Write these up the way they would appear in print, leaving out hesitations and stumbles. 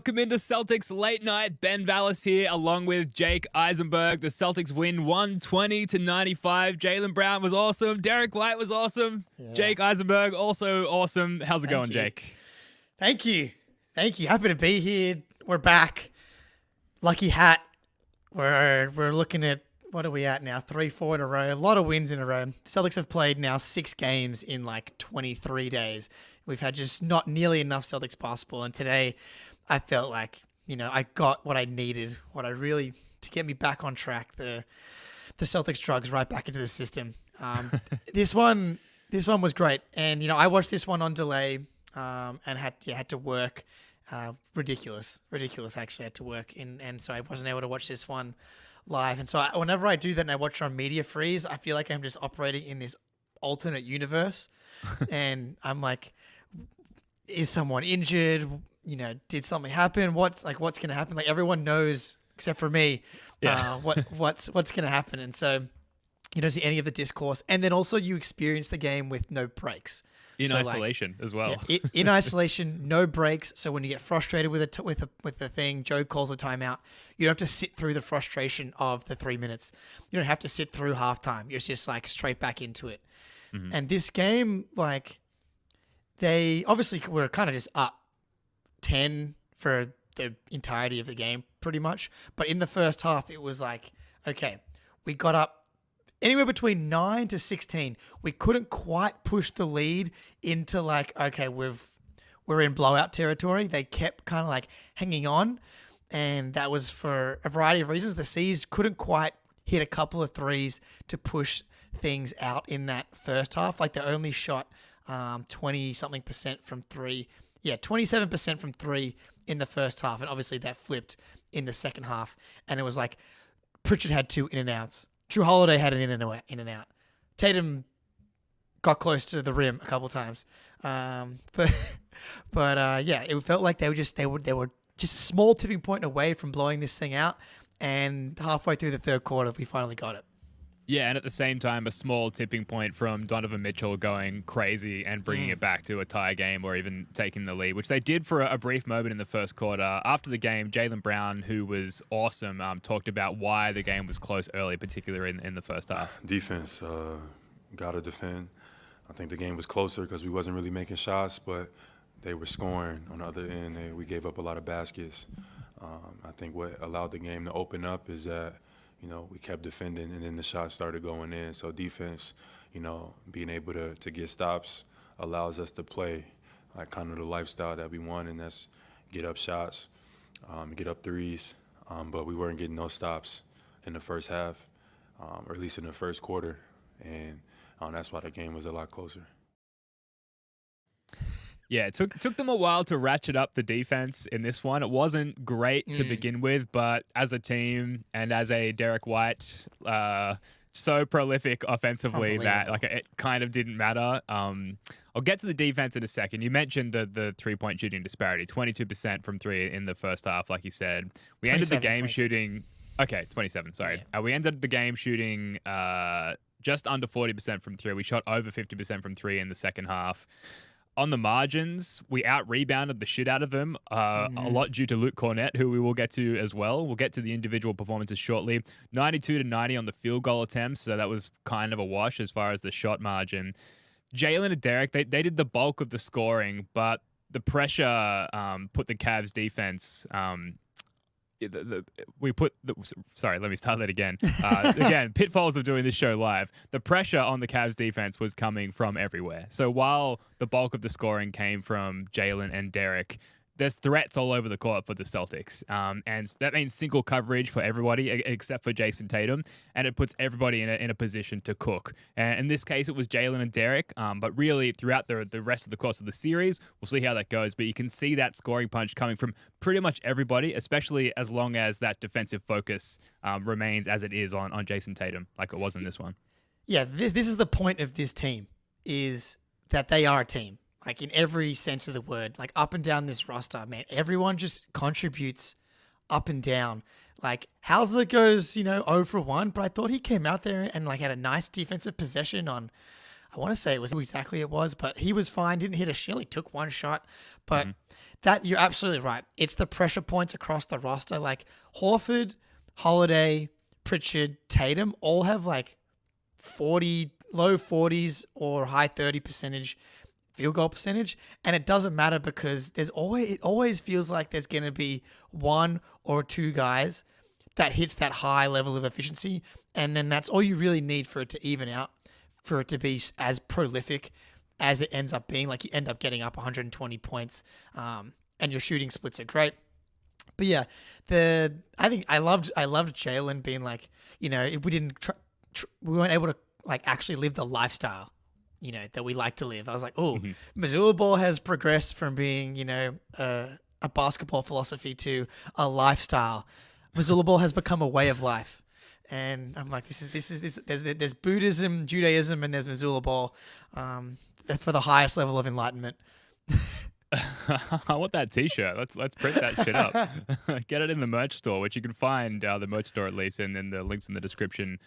Welcome into Celtics Late Night. Ben Vallis here along with Jake Eisenberg. The Celtics win 120-95. Jaylen Brown was awesome. Derrick White was awesome. Yeah. Jake Eisenberg also awesome. How's it going, Jake? Thank you. Happy to be here. We're back. Lucky hat. We're looking at, what are we at now? 3-4 in a row. A lot of wins in a row. The Celtics have played now 6 games in like 23 days. We've had just not nearly enough Celtics basketball. And today I felt like, I got what I needed, to get me back on track. The Celtics drugs right back into the system. This one was great. And, I watched this one on delay and had to work. Ridiculous actually, had to work. And so I wasn't able to watch this one live. And so whenever I do that and I watch it on media freeze, I feel like I'm just operating in this alternate universe. And I'm like, is someone injured? Did something happen? What's going to happen? Like everyone knows except for me, what's going to happen. And so you don't see any of the discourse. And then also you experience the game with no breaks. In isolation as well. Yeah, in isolation, no breaks. So when you get frustrated with the thing, Joe calls a timeout. You don't have to sit through the frustration of the 3 minutes. You don't have to sit through halftime. You're just like straight back into it. Mm-hmm. And this game, they obviously were kind of just up 10 for the entirety of the game, pretty much. But in the first half, it was like, okay, we got up anywhere between 9 to 16. We couldn't quite push the lead into okay, we're in blowout territory. They kept kind of hanging on, and that was for a variety of reasons. The C's couldn't quite hit a couple of threes to push things out in that first half. They only shot 20-something% from three. Yeah, 27% from three in the first half, and obviously that flipped in the second half. And it was Pritchard had 2 in and outs. Drew Holiday had an in and out. Tatum got close to the rim a couple times, but it felt like they were just a small tipping point away from blowing this thing out. And halfway through the third quarter, we finally got it. Yeah, and at the same time, a small tipping point from Donovan Mitchell going crazy and bringing it back to a tie game or even taking the lead, which they did for a brief moment in the first quarter. After the game, Jaylen Brown, who was awesome, talked about why the game was close early, particularly in the first half. Defense, got to defend. I think the game was closer because we wasn't really making shots, but they were scoring on the other end. We gave up a lot of baskets. I think what allowed the game to open up is that we kept defending, and then the shots started going in. So defense, being able to get stops allows us to play kind of the lifestyle that we want, and that's get up shots, get up threes. But we weren't getting no stops in the first half, or at least in the first quarter, and that's why the game was a lot closer. Yeah, it took them a while to ratchet up the defense in this one. It wasn't great to begin with, but as a team and as a Derrick White, so prolific offensively that it kind of didn't matter. I'll get to the defense in a second. You mentioned the three-point shooting disparity, 22% from three in the first half, like you said. We ended the game shooting... Okay, 27, sorry. Yeah. We ended the game shooting just under 40% from three. We shot over 50% from three in the second half. On the margins, we out-rebounded the shit out of them, a lot due to Luke Cornet, who we will get to as well. We'll get to the individual performances shortly. 92-90 on the field goal attempts, so that was kind of a wash as far as the shot margin. Jaylen and Derrick, they did the bulk of the scoring, but the pressure put the Cavs defense... Sorry, let me start that again. Again, pitfalls of doing this show live. The pressure on the Cavs defense was coming from everywhere. So while the bulk of the scoring came from Jaylen and Derrick, there's threats all over the court for the Celtics. And that means single coverage for everybody except for Jayson Tatum. And it puts everybody in a position to cook. And in this case, it was Jaylen and Derrick. But really, throughout the rest of the course of the series, we'll see how that goes. But you can see that scoring punch coming from pretty much everybody, especially as long as that defensive focus remains as it is on Jayson Tatum, like it was in this one. Yeah, this is the point of this team, is that they are a team. In every sense of the word, up and down this roster, man, everyone just contributes up and down. Hauser goes, 0 for 1, but I thought he came out there and had a nice defensive possession on, I want to say it was exactly it was, but he was fine. Didn't hit a shot. He took one shot, but that you're absolutely right. It's the pressure points across the roster. Like Horford, Holiday, Pritchard, Tatum all have like 40, low 40s or high 30% field goal percentage, and it doesn't matter because it always feels like there's going to be one or two guys that hits that high level of efficiency, and then that's all you really need for it to even out, for it to be as prolific as it ends up being. Like you end up getting up 120 points, and your shooting splits are great. But yeah, I loved Jaylen being like, you know, if we weren't able to like actually live the lifestyle, you know, that we like to live. I was like, oh, Missoula ball has progressed from being, you know, a basketball philosophy to a lifestyle. Missoula ball has become a way of life. And I'm like, there's Buddhism, Judaism, and there's Missoula ball for the highest level of enlightenment. I want that T-shirt. Let's print that shit up. Get it in the merch store, which you can find the merch store at least, and then the links in the description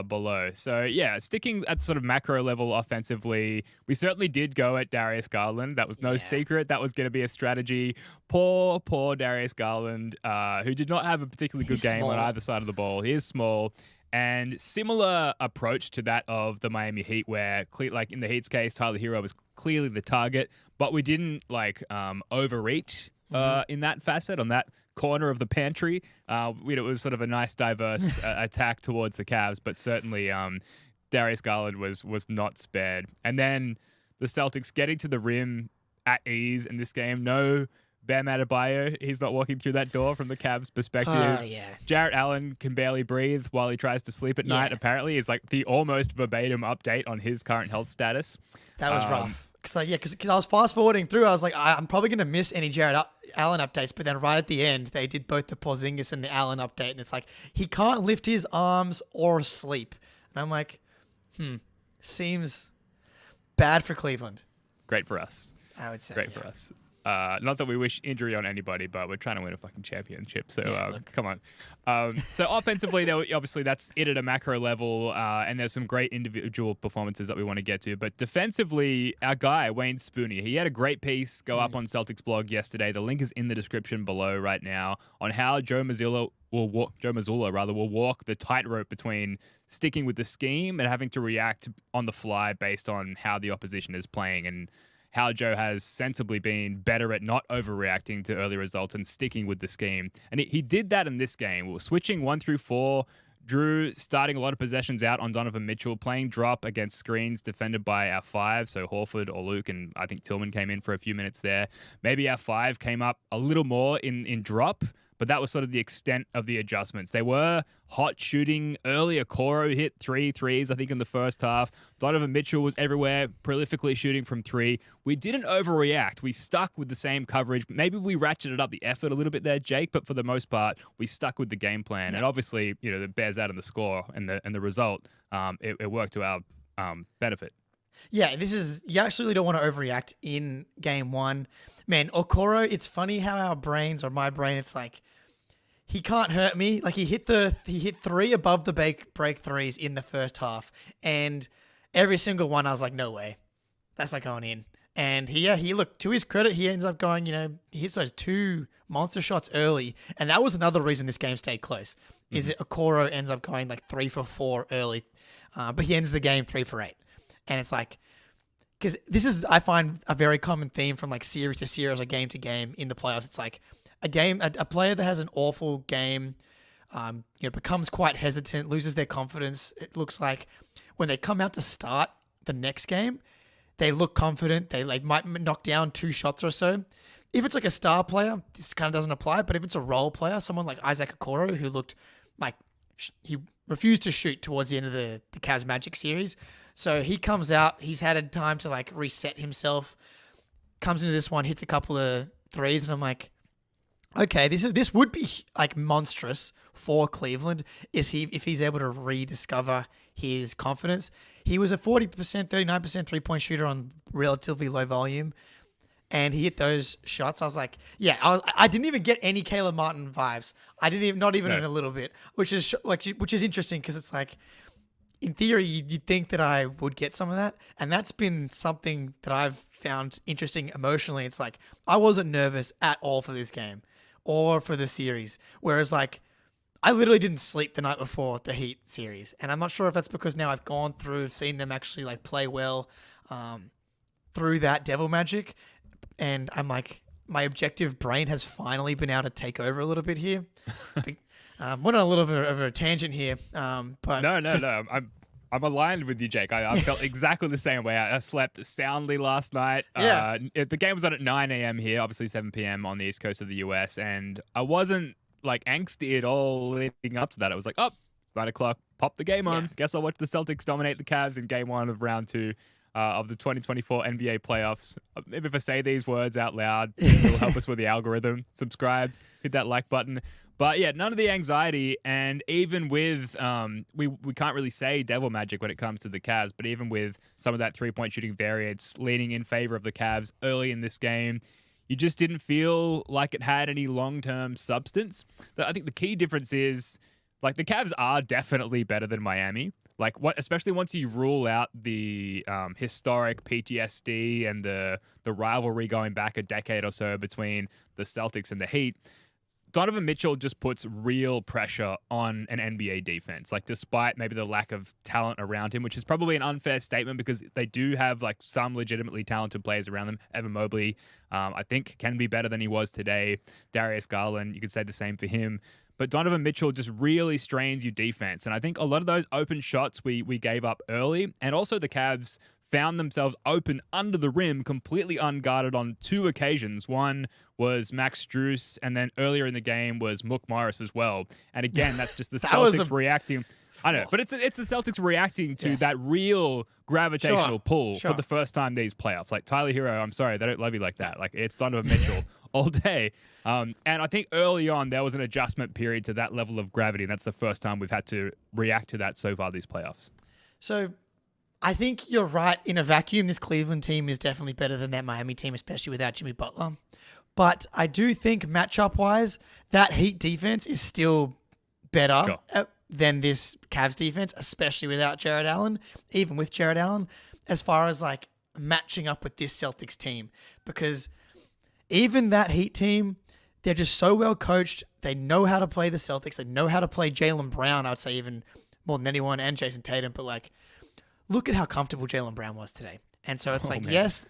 below. So yeah, sticking at sort of macro level offensively, we certainly did go at Darius Garland. That was no secret. That was going to be a strategy. Poor Darius Garland, who did not have a particularly good game on either side of the ball. He is small. And similar approach to that of the Miami Heat, where like in the Heat's case, Tyler Hero was clearly the target, but we didn't like overreach in that facet on that corner of the pantry. It was sort of a nice diverse attack towards the Cavs, but certainly Darius Garland was not spared. And then the Celtics getting to the rim at ease in this game. No Bam Adebayo, he's not walking through that door from the Cavs' perspective. Jarrett Allen can barely breathe while he tries to sleep at night. Apparently, is like the almost verbatim update on his current health status. That was rough. Because I was fast forwarding through. I was like, I'm probably going to miss any Jarrett Allen updates. But then right at the end, they did both the Porzingis and the Allen update, and it's like he can't lift his arms or sleep. And I'm like, seems bad for Cleveland. Great for us. I would say great for us. Not that we wish injury on anybody, but we're trying to win a fucking championship. So come on. So offensively, obviously that's it at a macro level, and there's some great individual performances that we want to get to. But defensively, our guy, Wayne Spooney, he had a great piece go up on Celtics blog yesterday. The link is in the description below right now on how Joe Mazzulla will walk the tightrope between sticking with the scheme and having to react on the fly based on how the opposition is playing, and how Joe has sensibly been better at not overreacting to early results and sticking with the scheme. And he did that in this game. We were switching 1 through 4. Drew starting a lot of possessions out on Donovan Mitchell, playing drop against screens defended by our 5, so Horford or Luke, and I think Tillman came in for a few minutes there. Maybe our 5 came up a little more in drop, but that was sort of the extent of the adjustments. They were hot shooting early. Okoro hit 3 threes, I think, in the first half. Donovan Mitchell was everywhere, prolifically shooting from 3. We didn't overreact. We stuck with the same coverage. Maybe we ratcheted up the effort a little bit there, Jake, but for the most part, we stuck with the game plan. And obviously, you know, it bears out in the score and the result. It worked to our benefit. Yeah, you absolutely don't want to overreact in game 1. Man, Okoro, it's funny how our brains, or my brain, it's like, he can't hurt me. Like he hit 3 above the break threes in the first half, and every single one I was like, no way, that's not going in. And he looked, to his credit, he ends up going, you know, he hits those 2 monster shots early, and that was another reason this game stayed close. Is that Okoro ends up going like 3 for 4 early, but he ends the game 3 for 8, and it's like, because this is, I find, a very common theme from like series to series or game to game in the playoffs. It's like a player that has an awful game, becomes quite hesitant, loses their confidence. It looks like when they come out to start the next game, they look confident. They like might knock down 2 shots or so. If it's like a star player, this kind of doesn't apply. But if it's a role player, someone like Isaac Okoro, who looked like he refused to shoot towards the end of the Cavs Magic series. So he comes out, he's had time to like reset himself, comes into this one, hits a couple of threes, and I'm like, okay, this would be like monstrous for Cleveland if he's able to rediscover his confidence. He was a 40%, 39% 3-point shooter on relatively low volume, and he hit those shots. I was like, yeah, I didn't even get any Caleb Martin vibes. Not even in a little bit, which is interesting because it's like, in theory, you'd think that I would get some of that. And that's been something that I've found interesting emotionally. It's like, I wasn't nervous at all for this game or for the series. Whereas, like, I literally didn't sleep the night before the Heat series. And I'm not sure if that's because now I've gone through, seen them actually, like, play well through that devil magic. And I'm like, my objective brain has finally been able to take over a little bit here. Went on a little bit of a tangent here, but no. I'm aligned with you, Jake. I felt exactly the same way. I slept soundly last night. Yeah. The game was on at 9 a.m. here, obviously 7 p.m. on the east coast of the US, and I wasn't like angsty at all leading up to that. I was like, oh, it's 9 o'clock. Pop the game on. Yeah. Guess I'll watch the Celtics dominate the Cavs in game 1 of round 2. Of the 2024 NBA playoffs. Maybe if I say these words out loud, it'll help us with the algorithm. Subscribe, hit that like button. But yeah, none of the anxiety, and even with, we can't really say devil magic when it comes to the Cavs, but even with some of that three-point shooting variance leaning in favor of the Cavs early in this game, you just didn't feel like it had any long-term substance. I think the key difference is, like, the Cavs are definitely better than Miami. Like, especially once you rule out the historic PTSD and the rivalry going back a decade or so between the Celtics and the Heat, Donovan Mitchell just puts real pressure on an NBA defense. Like, despite maybe the lack of talent around him, which is probably an unfair statement because they do have, like, some legitimately talented players around them. Evan Mobley, I think, can be better than he was today. Darius Garland, you could say the same for him. But Donovan Mitchell just really strains your defense. And I think a lot of those open shots we gave up early, and also the Cavs found themselves open under the rim, completely unguarded on 2 occasions. One was Max Strus, and then earlier in the game was Mook Morris as well. And again, that's just the Celtics reacting. I know, but it's the Celtics reacting to that real gravitational pull for the first time these playoffs. Like, Tyler Hero, I'm sorry, they don't love you like that. Like, it's Donovan Mitchell all day. And I think early on there was an adjustment period to that level of gravity, and that's the first time we've had to react to that so far these playoffs. So I think you're right. In a vacuum, this Cleveland team is definitely better than that Miami team, especially without Jimmy Butler. But I do think matchup-wise, that Heat defense is still better than this Cavs defense, especially without Jared Allen, even with Jared Allen, as far as, like, matching up with this Celtics team. Because even that Heat team, they're just so well coached. They know how to play the Celtics. They know how to play Jaylen Brown, I would say, even more than anyone, and Jayson Tatum. But, like, look at how comfortable Jaylen Brown was today. And so it's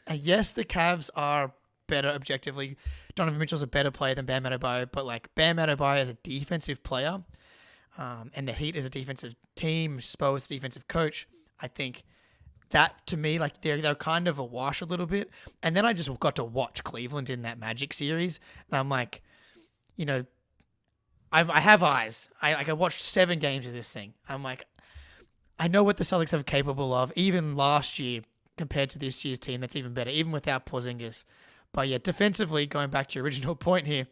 yes, the Cavs are better objectively. Donovan Mitchell's a better player than Bam Adebayo, but, like, Bam Adebayo is a defensive player, and the Heat is a defensive team. Spo is a defensive coach. I think that, to me, like, they're kind of a wash a little bit. And then I just got to watch Cleveland in that Magic series, and I'm like, you know, I have eyes. I watched 7 games of this thing. I'm like, I know what the Celtics are capable of, even last year compared to this year's team. That's even better, even without Porzingis. But yeah, defensively, going back to your original point here,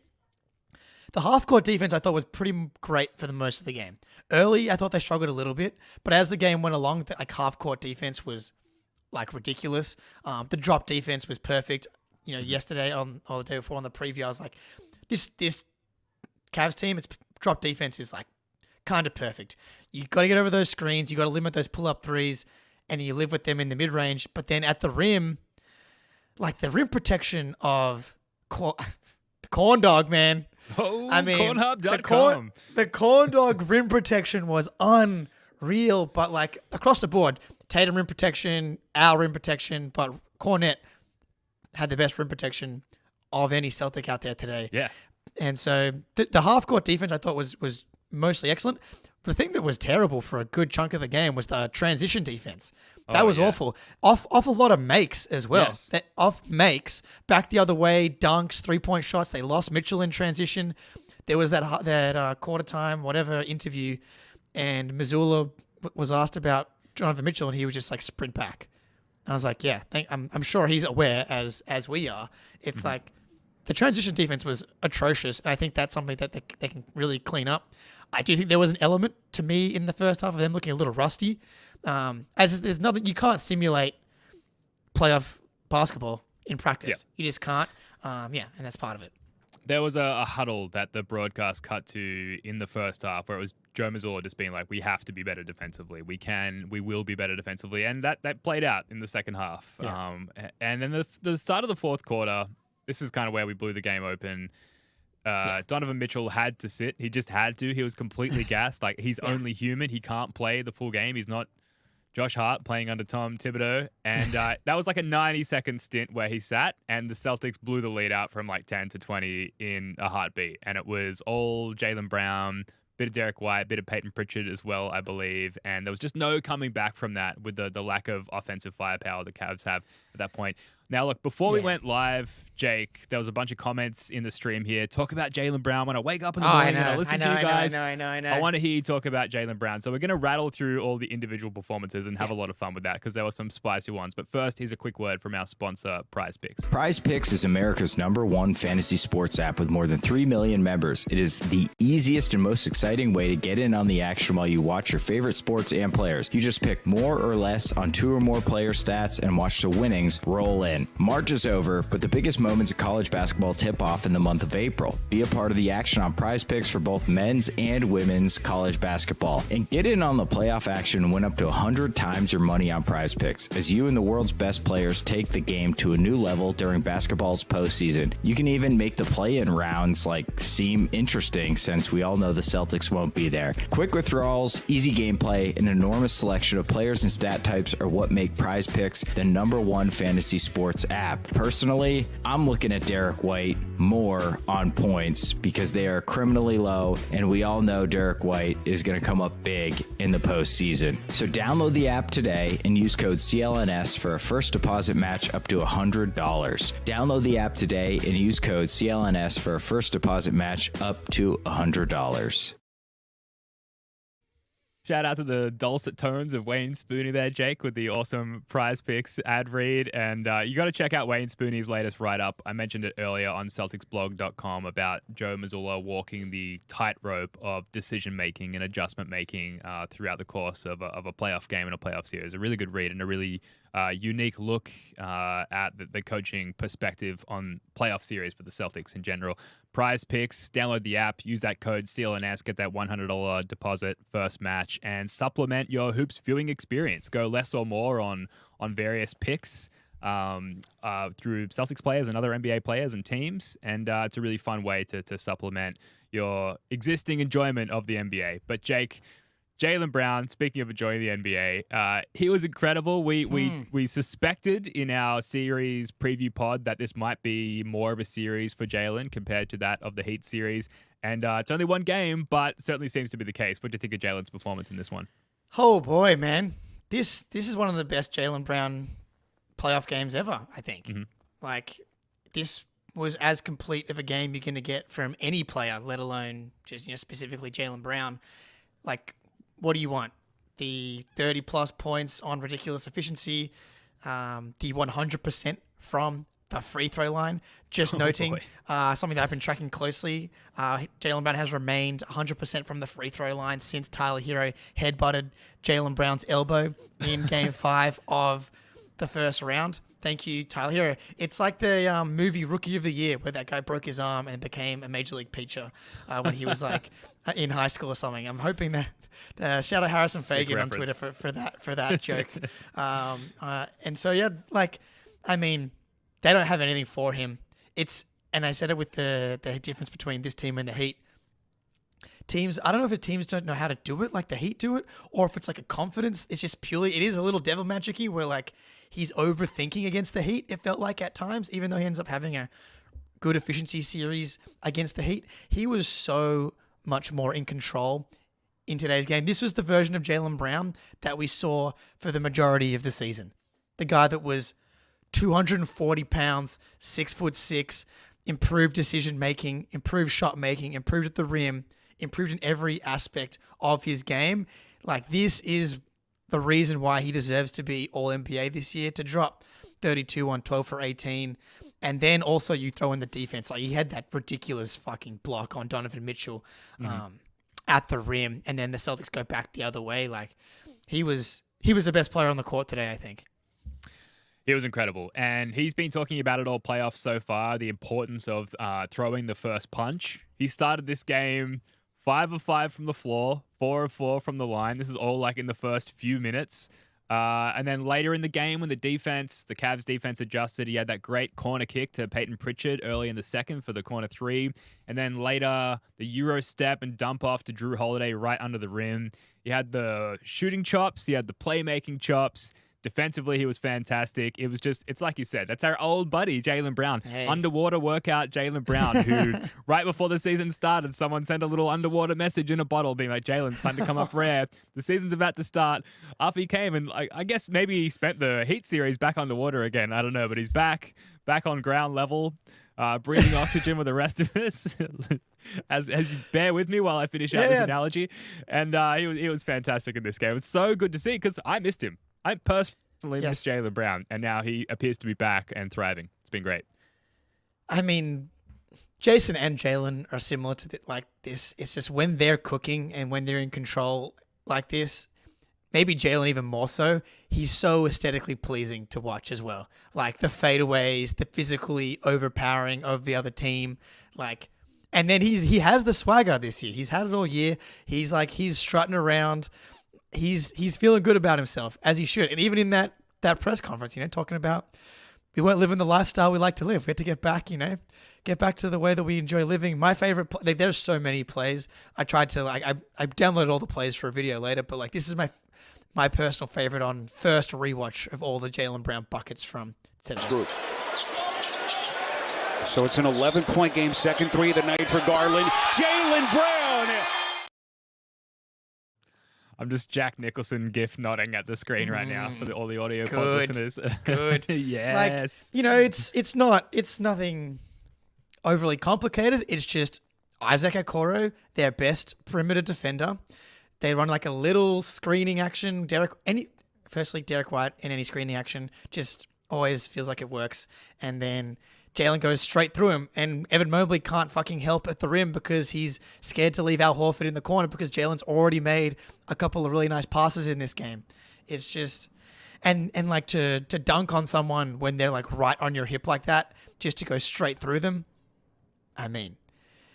the half-court defense I thought was pretty great for the most of the game. Early, I thought they struggled a little bit, but as the game went along, the, like, half-court defense was, like, ridiculous. The drop defense was perfect. You know, yesterday or the day before on the preview, I was like, this Cavs team, its drop defense is, like, kind of perfect. You got to get over those screens. You got to limit those pull-up threes, and you live with them in the mid-range. But then at the rim, like, the rim protection of the corn dog, man. Oh, I mean, cornhub.com. The corn dog rim protection was unreal, but, like, across the board, Tatum rim protection, our rim protection, but Cornet had the best rim protection of any Celtic out there today. Yeah. And so the half-court defense I thought was mostly excellent. The thing that was terrible for a good chunk of the game was the transition defense. That was awful. Off a lot of makes as well. Yes. Off makes, back the other way, dunks, 3-point shots. They lost Mitchell in transition. There was that quarter time, whatever, interview, and Missoula was asked about Donovan Mitchell, and he was just like, sprint back. And I was like, yeah, I'm sure he's aware as we are. It's like the transition defense was atrocious, and I think that's something that they can really clean up. I do think there was an element to me in the first half of them looking a little rusty. As there's nothing, you can't simulate playoff basketball in practice. Yeah. You just can't. And that's part of it. There was a huddle that the broadcast cut to in the first half where it was Joe Mazzulla just being like, we have to be better defensively. We will be better defensively. And that played out in the second half. Yeah. And then the start of the fourth quarter, this is kind of where we blew the game open. Donovan Mitchell had to sit. He just had to. He was completely gassed. Like, he's only human. He can't play the full game. He's not Josh Hart playing under Tom Thibodeau. And that was like a 90-second stint where he sat, and the Celtics blew the lead out from like 10 to 20 in a heartbeat. And it was all Jaylen Brown, bit of Derrick White, bit of Peyton Pritchard as well, I believe. And there was just no coming back from that with the lack of offensive firepower the Cavs have at that point. Now, look, before we went live, Jake, there was a bunch of comments in the stream here. Talk about Jaylen Brown. When I wake up in the morning and I listen to you guys, I know. I want to hear you talk about Jaylen Brown. So we're going to rattle through all the individual performances and have a lot of fun with that because there were some spicy ones. But first, here's a quick word from our sponsor, Prize Picks. Prize Picks is America's #1 fantasy sports app with more than 3 million members. It is the easiest and most exciting way to get in on the action while you watch your favorite sports and players. You just pick more or less on 2 or more player stats and watch the winnings roll in. March is over, but the biggest moments of college basketball tip off in the month of April. Be a part of the action on Prize Picks for both men's and women's college basketball. And get in on the playoff action and win up to 100 times your money on Prize Picks as you and the world's best players take the game to a new level during basketball's postseason. You can even make the play-in rounds seem interesting since we all know the Celtics won't be there. Quick withdrawals, easy gameplay, an enormous selection of players and stat types are what make Prize Picks the #1 fantasy sports app. Personally, I'm looking at Derrick White more on points because they are criminally low, and we all know Derrick White is going to come up big in the postseason. So download the app today and use code CLNS for a first deposit match up to $100. Download the app today and use code CLNS for a first deposit match up to $100. Shout out to the dulcet tones of Wayne Spooney there, Jake, with the awesome Prize Picks ad read. And you got to check out Wayne Spooney's latest write-up. I mentioned it earlier on CelticsBlog.com about Joe Mazzulla walking the tightrope of decision-making and adjustment-making throughout the course of a playoff game and a playoff series. A really good read and a really unique look at the coaching perspective on playoff series for the Celtics in general. Prize Picks, download the app, use that code CLNS, get that $100 deposit first match, and supplement your hoops viewing experience. Go less or more on various picks through Celtics players and other NBA players and teams, and it's a really fun way to supplement your existing enjoyment of the NBA. But Jake, Jaylen Brown, speaking of enjoying the NBA, he was incredible. We suspected in our series preview pod that this might be more of a series for Jaylen compared to that of the Heat series. And it's only one game, but certainly seems to be the case. What do you think of Jaylen's performance in this one? Oh, boy, man. This is one of the best Jaylen Brown playoff games ever, I think. Mm-hmm. This was as complete of a game you're going to get from any player, let alone just specifically Jaylen Brown. What do you want? The 30-plus points on ridiculous efficiency, the 100% from the free throw line. Just noting something that I've been tracking closely. Jaylen Brown has remained 100% from the free throw line since Tyler Hero headbutted Jaylen Brown's elbow in Game 5 of the first round. Thank you, Tyler Hero. It's like the movie Rookie of the Year where that guy broke his arm and became a Major League pitcher when he was in high school or something. I'm hoping that shout out Harrison Fagan on Twitter for that joke. And so they don't have anything for him. And I said it with the difference between this team and the Heat. Teams, I don't know if teams don't know how to do it like the Heat do it, or if it's like a confidence. It's just purely, it is a little devil magic-y where he's overthinking against the Heat, it felt like at times, even though he ends up having a good efficiency series against the Heat. He was so much more in control in today's game. This was the version of Jaylen Brown that we saw for the majority of the season. The guy that was 240 pounds, 6'6", improved decision-making, improved shot-making, improved at the rim, improved in every aspect of his game. This is the reason why he deserves to be All-NBA this year, to drop 32 on 12 for 18. And then also you throw in the defense. He had that ridiculous fucking block on Donovan Mitchell at the rim, and then the Celtics go back the other way. He was the best player on the court today, I think. He was incredible. And he's been talking about it all playoffs so far, the importance of throwing the first punch. He started this game 5 of 5 from the floor, 4 of 4 from the line. This is all like in the first few minutes. And then later in the game when the Cavs defense adjusted, he had that great corner kick to Peyton Pritchard early in the second for the corner 3. And then later the Euro step and dump off to Drew Holiday right under the rim. He had the shooting chops. He had the playmaking chops. Defensively, he was fantastic. It was just, it's like you said, that's our old buddy, Jaylen Brown. Hey. Underwater workout Jaylen Brown, who right before the season started, someone sent a little underwater message in a bottle being like, Jaylen, it's time to come up rare. The season's about to start. Up he came, and I guess maybe he spent the Heat series back underwater again. I don't know, but he's back on ground level, breathing oxygen with the rest of us. As you bear with me while I finish out this analogy. And he was fantastic in this game. It's so good to see because I missed him. I personally miss Jaylen Brown, and now he appears to be back and thriving. It's been great. I mean, Jayson and Jaylen are similar to like this. It's just when they're cooking and when they're in control like this, maybe Jaylen even more so, he's so aesthetically pleasing to watch as well. Like the fadeaways, the physically overpowering of the other team. And then he has the swagger this year. He's had it all year. He's strutting around. He's feeling good about himself, as he should. And even in that press conference, talking about we weren't living the lifestyle we like to live. We had to get back, get back to the way that we enjoy living. My favorite, there's so many plays. I tried to I downloaded all the plays for a video later, but this is my personal favorite on first rewatch of all the Jaylen Brown buckets from Celtics. So it's an 11-point game, second three of the night for Garland. Jaylen Brown. I'm just Jack Nicholson gif nodding at the screen right now for all the audio pod listeners. Good. Yes. It's nothing overly complicated. It's just Isaac Okoro, their best perimeter defender. They run like a little screening action. Derrick White in any screening action just always feels like it works. And then Jaylen goes straight through him, and Evan Mobley can't fucking help at the rim because he's scared to leave Al Horford in the corner because Jaylen's already made a couple of really nice passes in this game. It's just, and to dunk on someone when they're right on your hip like that, just to go straight through them. I mean,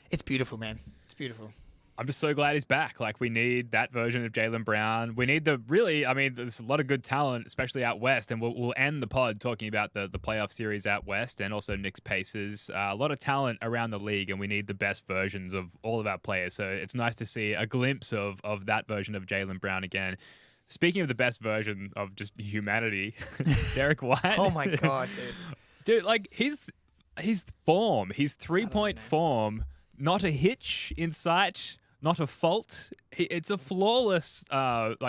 it's beautiful, man. It's beautiful. I'm just so glad he's back. We need that version of Jaylen Brown. We need there's a lot of good talent, especially out west, and we'll end the pod talking about the playoff series out west and also Knicks Pacers. A lot of talent around the league, and we need the best versions of all of our players. So it's nice to see a glimpse of that version of Jaylen Brown again. Speaking of the best version of just humanity, Derrick White. Oh my God, dude. Dude, his form, his 3-point form, not a hitch in sight. Not a fault. It's a flawless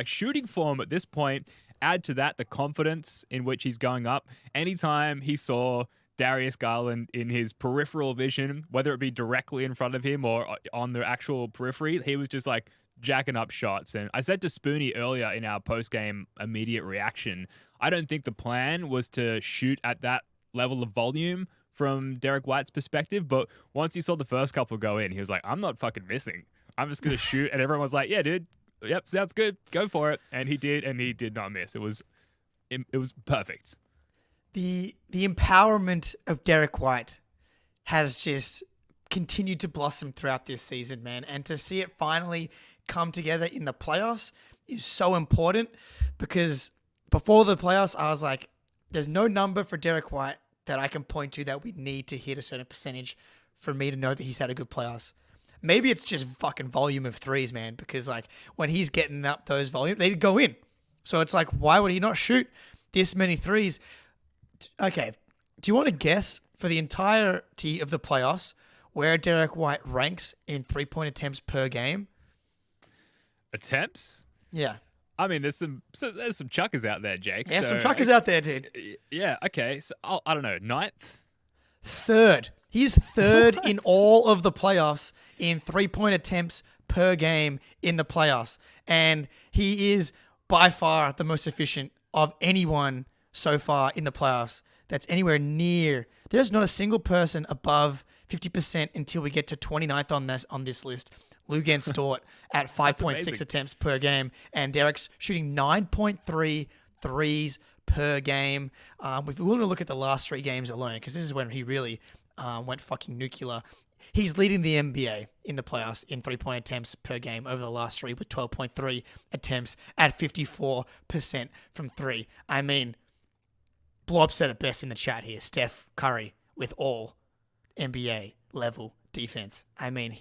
shooting form at this point. Add to that the confidence in which he's going up. Anytime he saw Darius Garland in his peripheral vision, whether it be directly in front of him or on the actual periphery, he was just jacking up shots. And I said to Spoonie earlier in our post-game immediate reaction, I don't think the plan was to shoot at that level of volume from Derrick White's perspective. But once he saw the first couple go in, he was like, I'm not fucking missing. I'm just going to shoot. And everyone was like, yeah, dude. Yep, sounds good. Go for it. And he did not miss. It was perfect. The empowerment of Derrick White has just continued to blossom throughout this season, man. And to see it finally come together in the playoffs is so important because before the playoffs, I was like, there's no number for Derrick White that I can point to that we need to hit a certain percentage for me to know that he's had a good playoffs. Maybe it's just fucking volume of threes, man, because when he's getting up those volumes, they go in. So it's why would he not shoot this many threes? Okay, do you want to guess for the entirety of the playoffs where Derrick White ranks in 3-point attempts per game? Attempts? Yeah. I mean, there's some chuckers out there, Jake. Yeah, some chuckers out there, dude. Yeah, okay. So, I don't know, 9th? Third. He's third in all of the playoffs in 3-point attempts per game in the playoffs. And he is by far the most efficient of anyone so far in the playoffs that's anywhere near. There's not a single person above 50% until we get to 29th on this list. Luguentz Dort at 5.6 attempts per game. And Derrick's shooting 9.3 threes per game. If we want to look at the last 3 games alone, because this is when he really went fucking nuclear. He's leading the NBA in the playoffs in 3-point attempts per game over the last 3 with 12.3 attempts at 54% from 3. I mean, Blob said it best in the chat here. Steph Curry with all NBA level defense. I mean,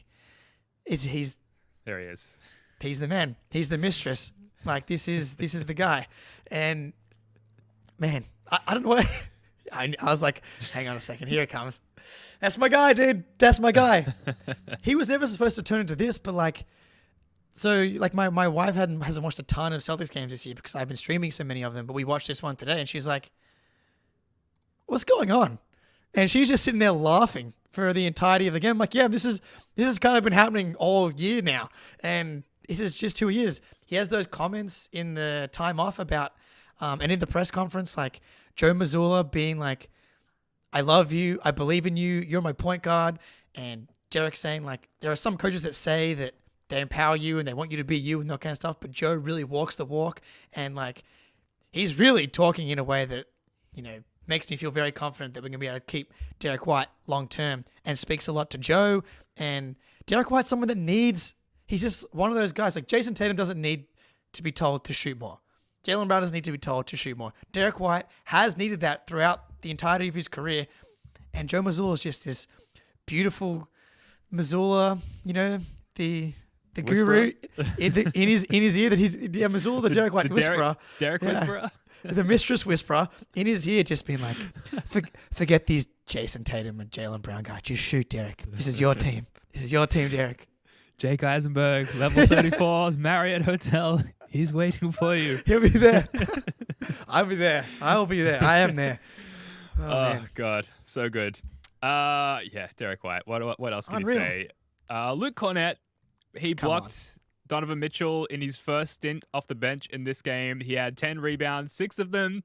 he's there. He is. He's the man. He's the mistress. Like, this is the guy. And man, I don't know what I was like, hang on a second, here it comes. That's my guy, dude. That's my guy. He was never supposed to turn into this, but like, so like my wife hasn't watched a ton of Celtics games this year because I've been streaming so many of them, but we watched this one today and she's like, what's going on? And she's just sitting there laughing for the entirety of the game. I'm like, yeah, this has kind of been happening all year now. And this is just 2 years. He has those comments in the time off about, and in the press conference, like Joe Mazzulla being like, I love you. I believe in you. You're my point guard. And Derek saying like, there are some coaches that say that they empower you and they want you to be you and that kind of stuff. But Joe really walks the walk. And like, he's really talking in a way that, you know, makes me feel very confident that we're going to be able to keep Derrick White long term, and speaks a lot to Joe. And Derrick White's someone that he's just one of those guys. Like Jayson Tatum doesn't need to be told to shoot more. Jaylen Brown doesn't need to be told to shoot more. Derrick White has needed that throughout the entirety of his career. And Joe Mazzulla is just this beautiful Mazzulla, you know, the guru in his ear that he's Mazzulla, the Derrick White whisperer. Derrick Whisperer. The mistress whisperer in his ear, just being like, forget these Jayson Tatum and Jaylen Brown guys. Just shoot, Derek. This is your team. This is your team, Derek. Jake Eisenberg, level 34, Marriott Hotel. He's waiting for you. He'll be there. I'll be there. I'll be there. I am there. Oh God, so good. Yeah, Derrick White. What else can you say? Luke Cornet, he blocked Donovan Mitchell in his first stint off the bench in this game. He had 10 rebounds, 6 of them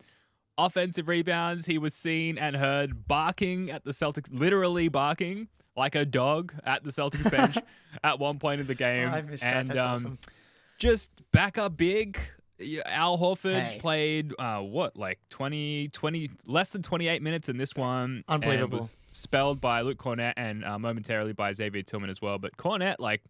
offensive rebounds. He was seen and heard barking at the Celtics, literally barking like a dog at the Celtics bench at one point in the game. Oh, I missed that. That's awesome. Just back up big. Al Horford played, like 20, less than 28 minutes in this one. Unbelievable. And was spelled by Luke Cornet and momentarily by Xavier Tillman as well. But Cornet, like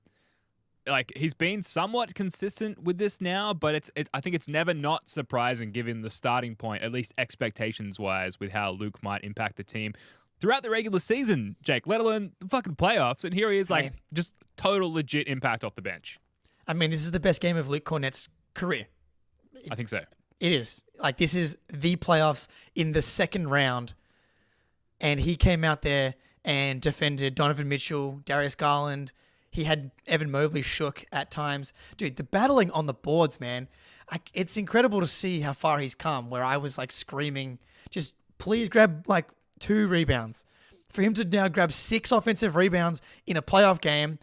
he's been somewhat consistent with this now, but I think it's never not surprising given the starting point, at least expectations-wise, with how Luke might impact the team throughout the regular season, Jake, let alone the fucking playoffs. And here he is, like, just total legit impact off the bench. I mean, this is the best game of Luke Cornet's career. I think so. It is. Like, this is the playoffs in the second round, and he came out there and defended Donovan Mitchell, Darius Garland. He had Evan Mobley shook at times. Dude, the battling on the boards, man. It's incredible to see how far he's come, where I was like screaming, just please grab like 2 rebounds. For him to now grab 6 offensive rebounds in a playoff game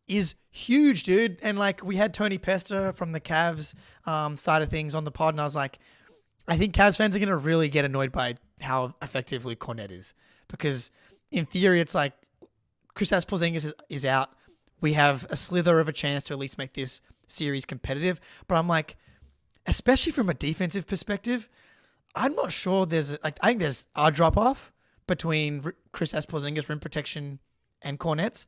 is huge, dude. And like we had Tony Pester from the Cavs side of things on the pod, and I was like, I think Cavs fans are going to really get annoyed by how effective Luke Cornet is. Because in theory, it's like Kristaps Porzingis is out. We have a slither of a chance to at least make this series competitive. But I'm like, especially from a defensive perspective, I'm not sure I think there's a drop-off between Kristaps Porzingis, rim protection, and Cornet's.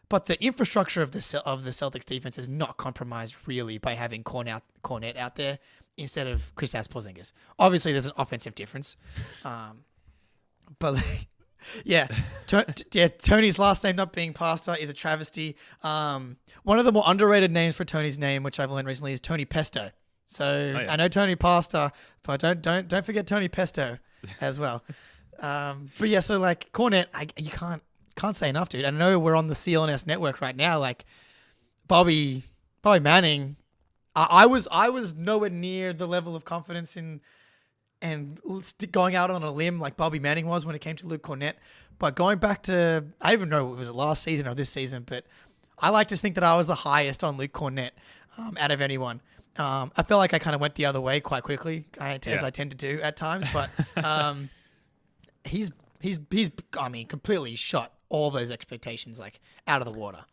But the infrastructure of the Celtics defense is not compromised really by having Cornet out there instead of Kristaps Porzingis. Obviously, there's an offensive difference. But like, yeah, Tony's last name not being Pasta is a travesty. One of the more underrated names for Tony's name, which I've learned recently, is Tony Pesto. So I know Tony Pasta, but don't forget Tony Pesto as well. But yeah, so like Cornet, you can't say enough, dude. I know we're on the CLNS network right now. Like Bobby Manning, I was nowhere near the level of confidence and going out on a limb like Bobby Manning was when it came to Luke Cornet. But going back to, I don't even know if it was last season or this season, but I like to think that I was the highest on Luke Cornet out of anyone. I feel like I kind of went the other way quite quickly, as I tend to do at times. But he's I mean, completely shot all those expectations like out of the water.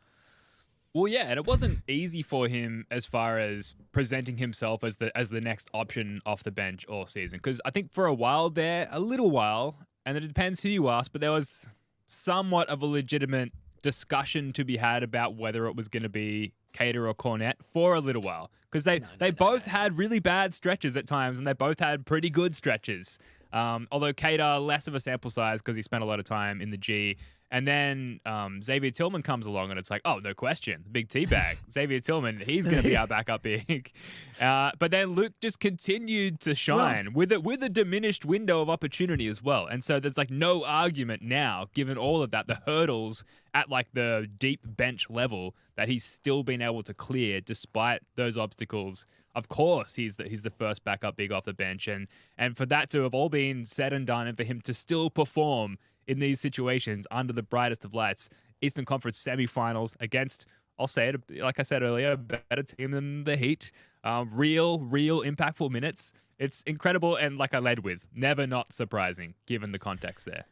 Well, yeah, and it wasn't easy for him as far as presenting himself as the next option off the bench all season. Because I think for a little while, and it depends who you ask, but there was somewhat of a legitimate discussion to be had about whether it was going to be Cater or Cornet for a little while. Because they both had really bad stretches at times, and they both had pretty good stretches. Although Cater, less of a sample size because he spent a lot of time in the G. And then Xavier Tillman comes along, and it's like, oh, no question. Big teabag. Xavier Tillman, he's going to be our backup big. But then Luke just continued to shine with a diminished window of opportunity as well. And so there's like no argument now, given all of that, the hurdles at like the deep bench level that he's still been able to clear despite those obstacles. Of course, he's the first backup big off the bench. And for that to have all been said and done, and for him to still perform in these situations under the brightest of lights, Eastern Conference semifinals against, I'll say it, like I said earlier, a better team than the Heat. Real impactful minutes. It's incredible, and like I led with, never not surprising given the context there.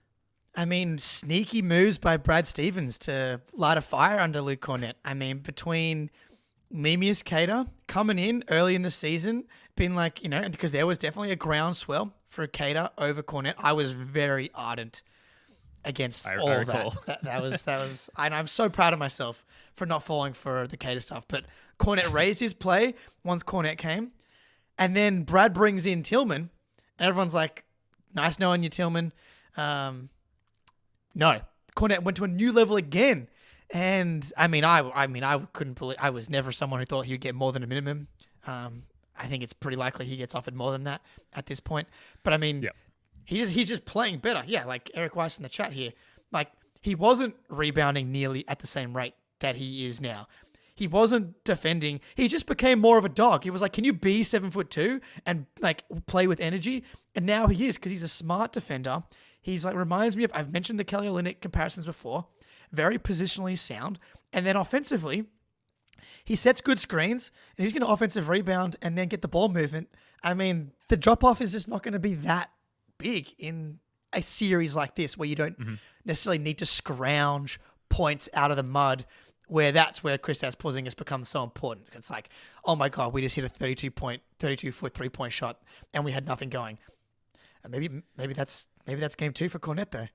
I mean, sneaky moves by Brad Stevens to light a fire under Luke Cornet. I mean, between Mimius Cater coming in early in the season, being like, because there was definitely a groundswell for Cater over Cornet. I was very ardent against all of that. That was, and I'm so proud of myself for not falling for the Cater stuff. But Cornet raised his play once Cornet came, and then Brad brings in Tillman, and everyone's like, "Nice knowing you, Tillman." No, Cornet went to a new level again, and I couldn't believe. I was never someone who thought he would get more than a minimum. I think it's pretty likely he gets offered more than that at this point. But I mean. Yep. He's just playing better. Yeah, like Eric Weiss in the chat here. Like, he wasn't rebounding nearly at the same rate that he is now. He wasn't defending. He just became more of a dog. He was like, can you be 7'2" and like play with energy? And now he is, because he's a smart defender. He's like, reminds me of, I've mentioned the Kelly Olynyk comparisons before, very positionally sound. And then offensively, he sets good screens, and he's going to offensive rebound and then get the ball movement. I mean, the drop-off is just not going to be that big in a series like this, where you don't necessarily need to scrounge points out of the mud, where that's where Kristaps Porzingis becomes so important. It's like, oh my God, we just hit a 32-foot 3-point shot and we had nothing going. And maybe that's game 2 for Cornet though.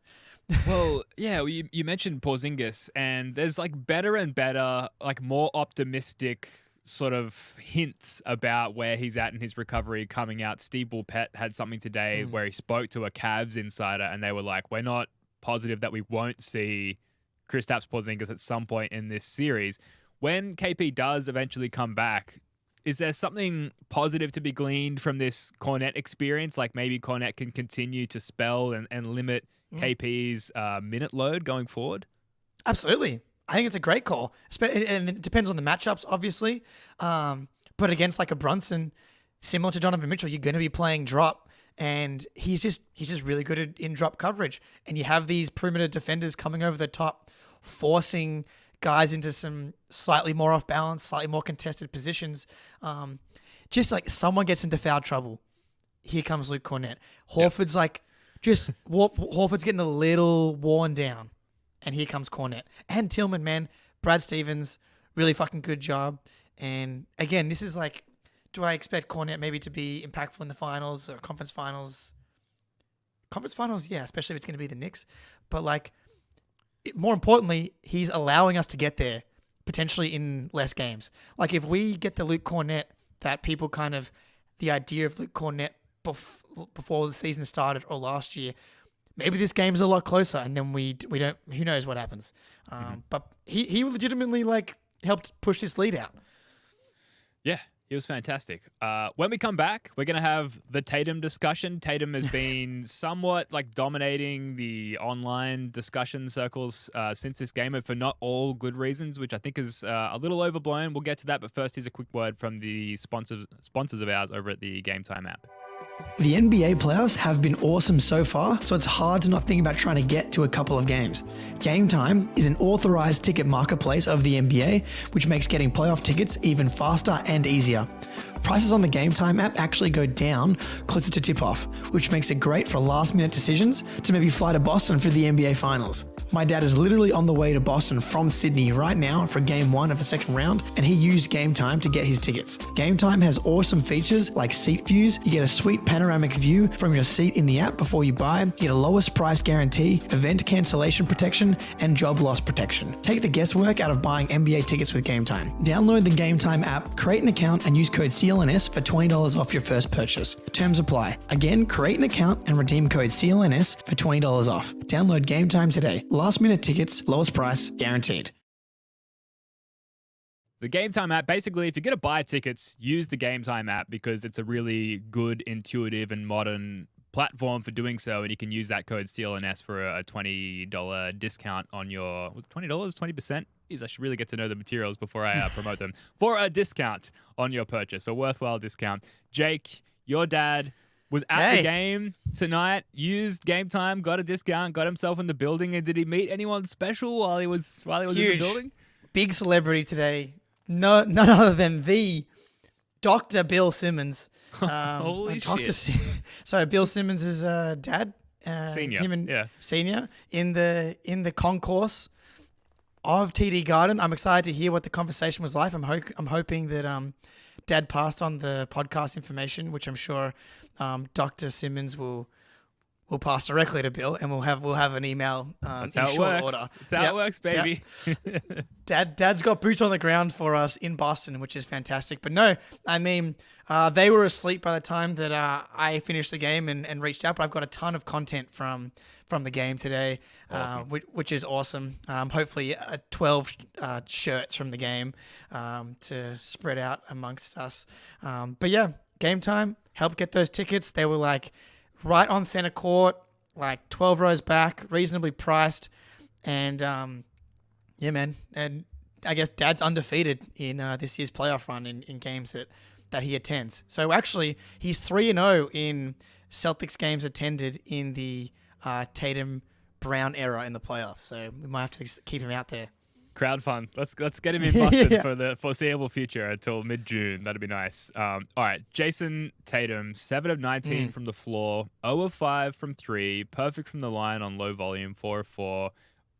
Well, yeah, you mentioned Porzingis, and there's like better and better, like more optimistic sort of hints about where he's at in his recovery coming out. Steve Bulpett had something today where he spoke to a Cavs insider, and they were like, we're not positive that we won't see Kristaps Porzingis at some point in this series. When KP does eventually come back, is there something positive to be gleaned from this Cornet experience? Like maybe Cornet can continue to spell and limit KP's minute load going forward? Absolutely. I think it's a great call, and it depends on the matchups, obviously. But against like a Brunson, similar to Donovan Mitchell, you're going to be playing drop, and he's just really good in drop coverage. And you have these perimeter defenders coming over the top, forcing guys into some slightly more off balance, slightly more contested positions. Just like someone gets into foul trouble, here comes Luke Cornet. Horford's Horford's getting a little worn down. And here comes Cornet. And Tillman, man. Brad Stevens, really fucking good job. And again, this is like, do I expect Cornet maybe to be impactful in the finals or conference finals? Conference finals, yeah, especially if it's going to be the Knicks. But like, more importantly, he's allowing us to get there potentially in less games. Like if we get the Luke Cornet that people kind of, the idea of Luke Cornet before the season started or last year, maybe this game's a lot closer, and then we don't. Who knows what happens? But he legitimately like helped push this lead out. Yeah, he was fantastic. When we come back, we're gonna have the Tatum discussion. Tatum has been somewhat like dominating the online discussion circles since this game, and for not all good reasons, which I think is a little overblown. We'll get to that, but first, here's a quick word from the sponsors of ours over at the Game Time app. The NBA playoffs have been awesome so far, so it's hard to not think about trying to get to a couple of games. Game Time is an authorized ticket marketplace of the NBA, which makes getting playoff tickets even faster and easier. Prices on the Game Time app actually go down closer to tip-off, which makes it great for last-minute decisions to maybe fly to Boston for the NBA Finals. My dad is literally on the way to Boston from Sydney right now for game 1 of the second round, and he used Game Time to get his tickets. Game Time has awesome features like seat views. You get a sweet panoramic view from your seat in the app before you buy. You get a lowest price guarantee, event cancellation protection, and job loss protection. Take the guesswork out of buying NBA tickets with Game Time. Download the Game Time app, create an account, and use code CLNS for $20 off your first purchase. Terms apply. Again, create an account and redeem code CLNS for $20 off. Download Game Time today. Last minute tickets, lowest price, guaranteed. The Game Time app, basically, if you're going to buy tickets, use the Game Time app because it's a really good, intuitive, and modern platform for doing so. And you can use that code CLNS for a $20 discount on your $20, 20%. I should really get to know the materials before I promote them. For a discount on your purchase, a worthwhile discount. Jake, your dad was at the game tonight, used Game Time, got a discount, got himself in the building, and did he meet anyone special while he was in the building? Big celebrity today. No, none other than the Dr. Bill Simmons. Holy shit. So Bill Simmons' dad. Senior. Senior in the concourse of TD Garden. I'm excited to hear what the conversation was like. I'm hoping that Dad passed on the podcast information, which I'm sure Dr. Simmons will pass directly to Bill, and we'll have an email That's in how it short works. order. That's how it works, baby. Yep. Dad's got boots on the ground for us in Boston, which is fantastic. But no, I mean, they were asleep by the time that I finished the game and reached out. But I've got a ton of content from the game today, Awesome. Which is awesome. Hopefully 12 shirts from the game to spread out amongst us. But yeah, Game Time helped get those tickets. They were like right on center court, like 12 rows back, reasonably priced. And yeah, man. And I guess Dad's undefeated in this year's playoff run in games that he attends. So actually, he's 3-0 in Celtics games attended in the Tatum Brown era in the playoffs. So we might have to keep him out there. Crowd fun. Let's get him in Boston for the foreseeable future until mid-June. That'd be nice. All right, Jayson Tatum, 7 of 19 from the floor, 0 of 5 from 3, perfect from the line on low volume, 4 of 4,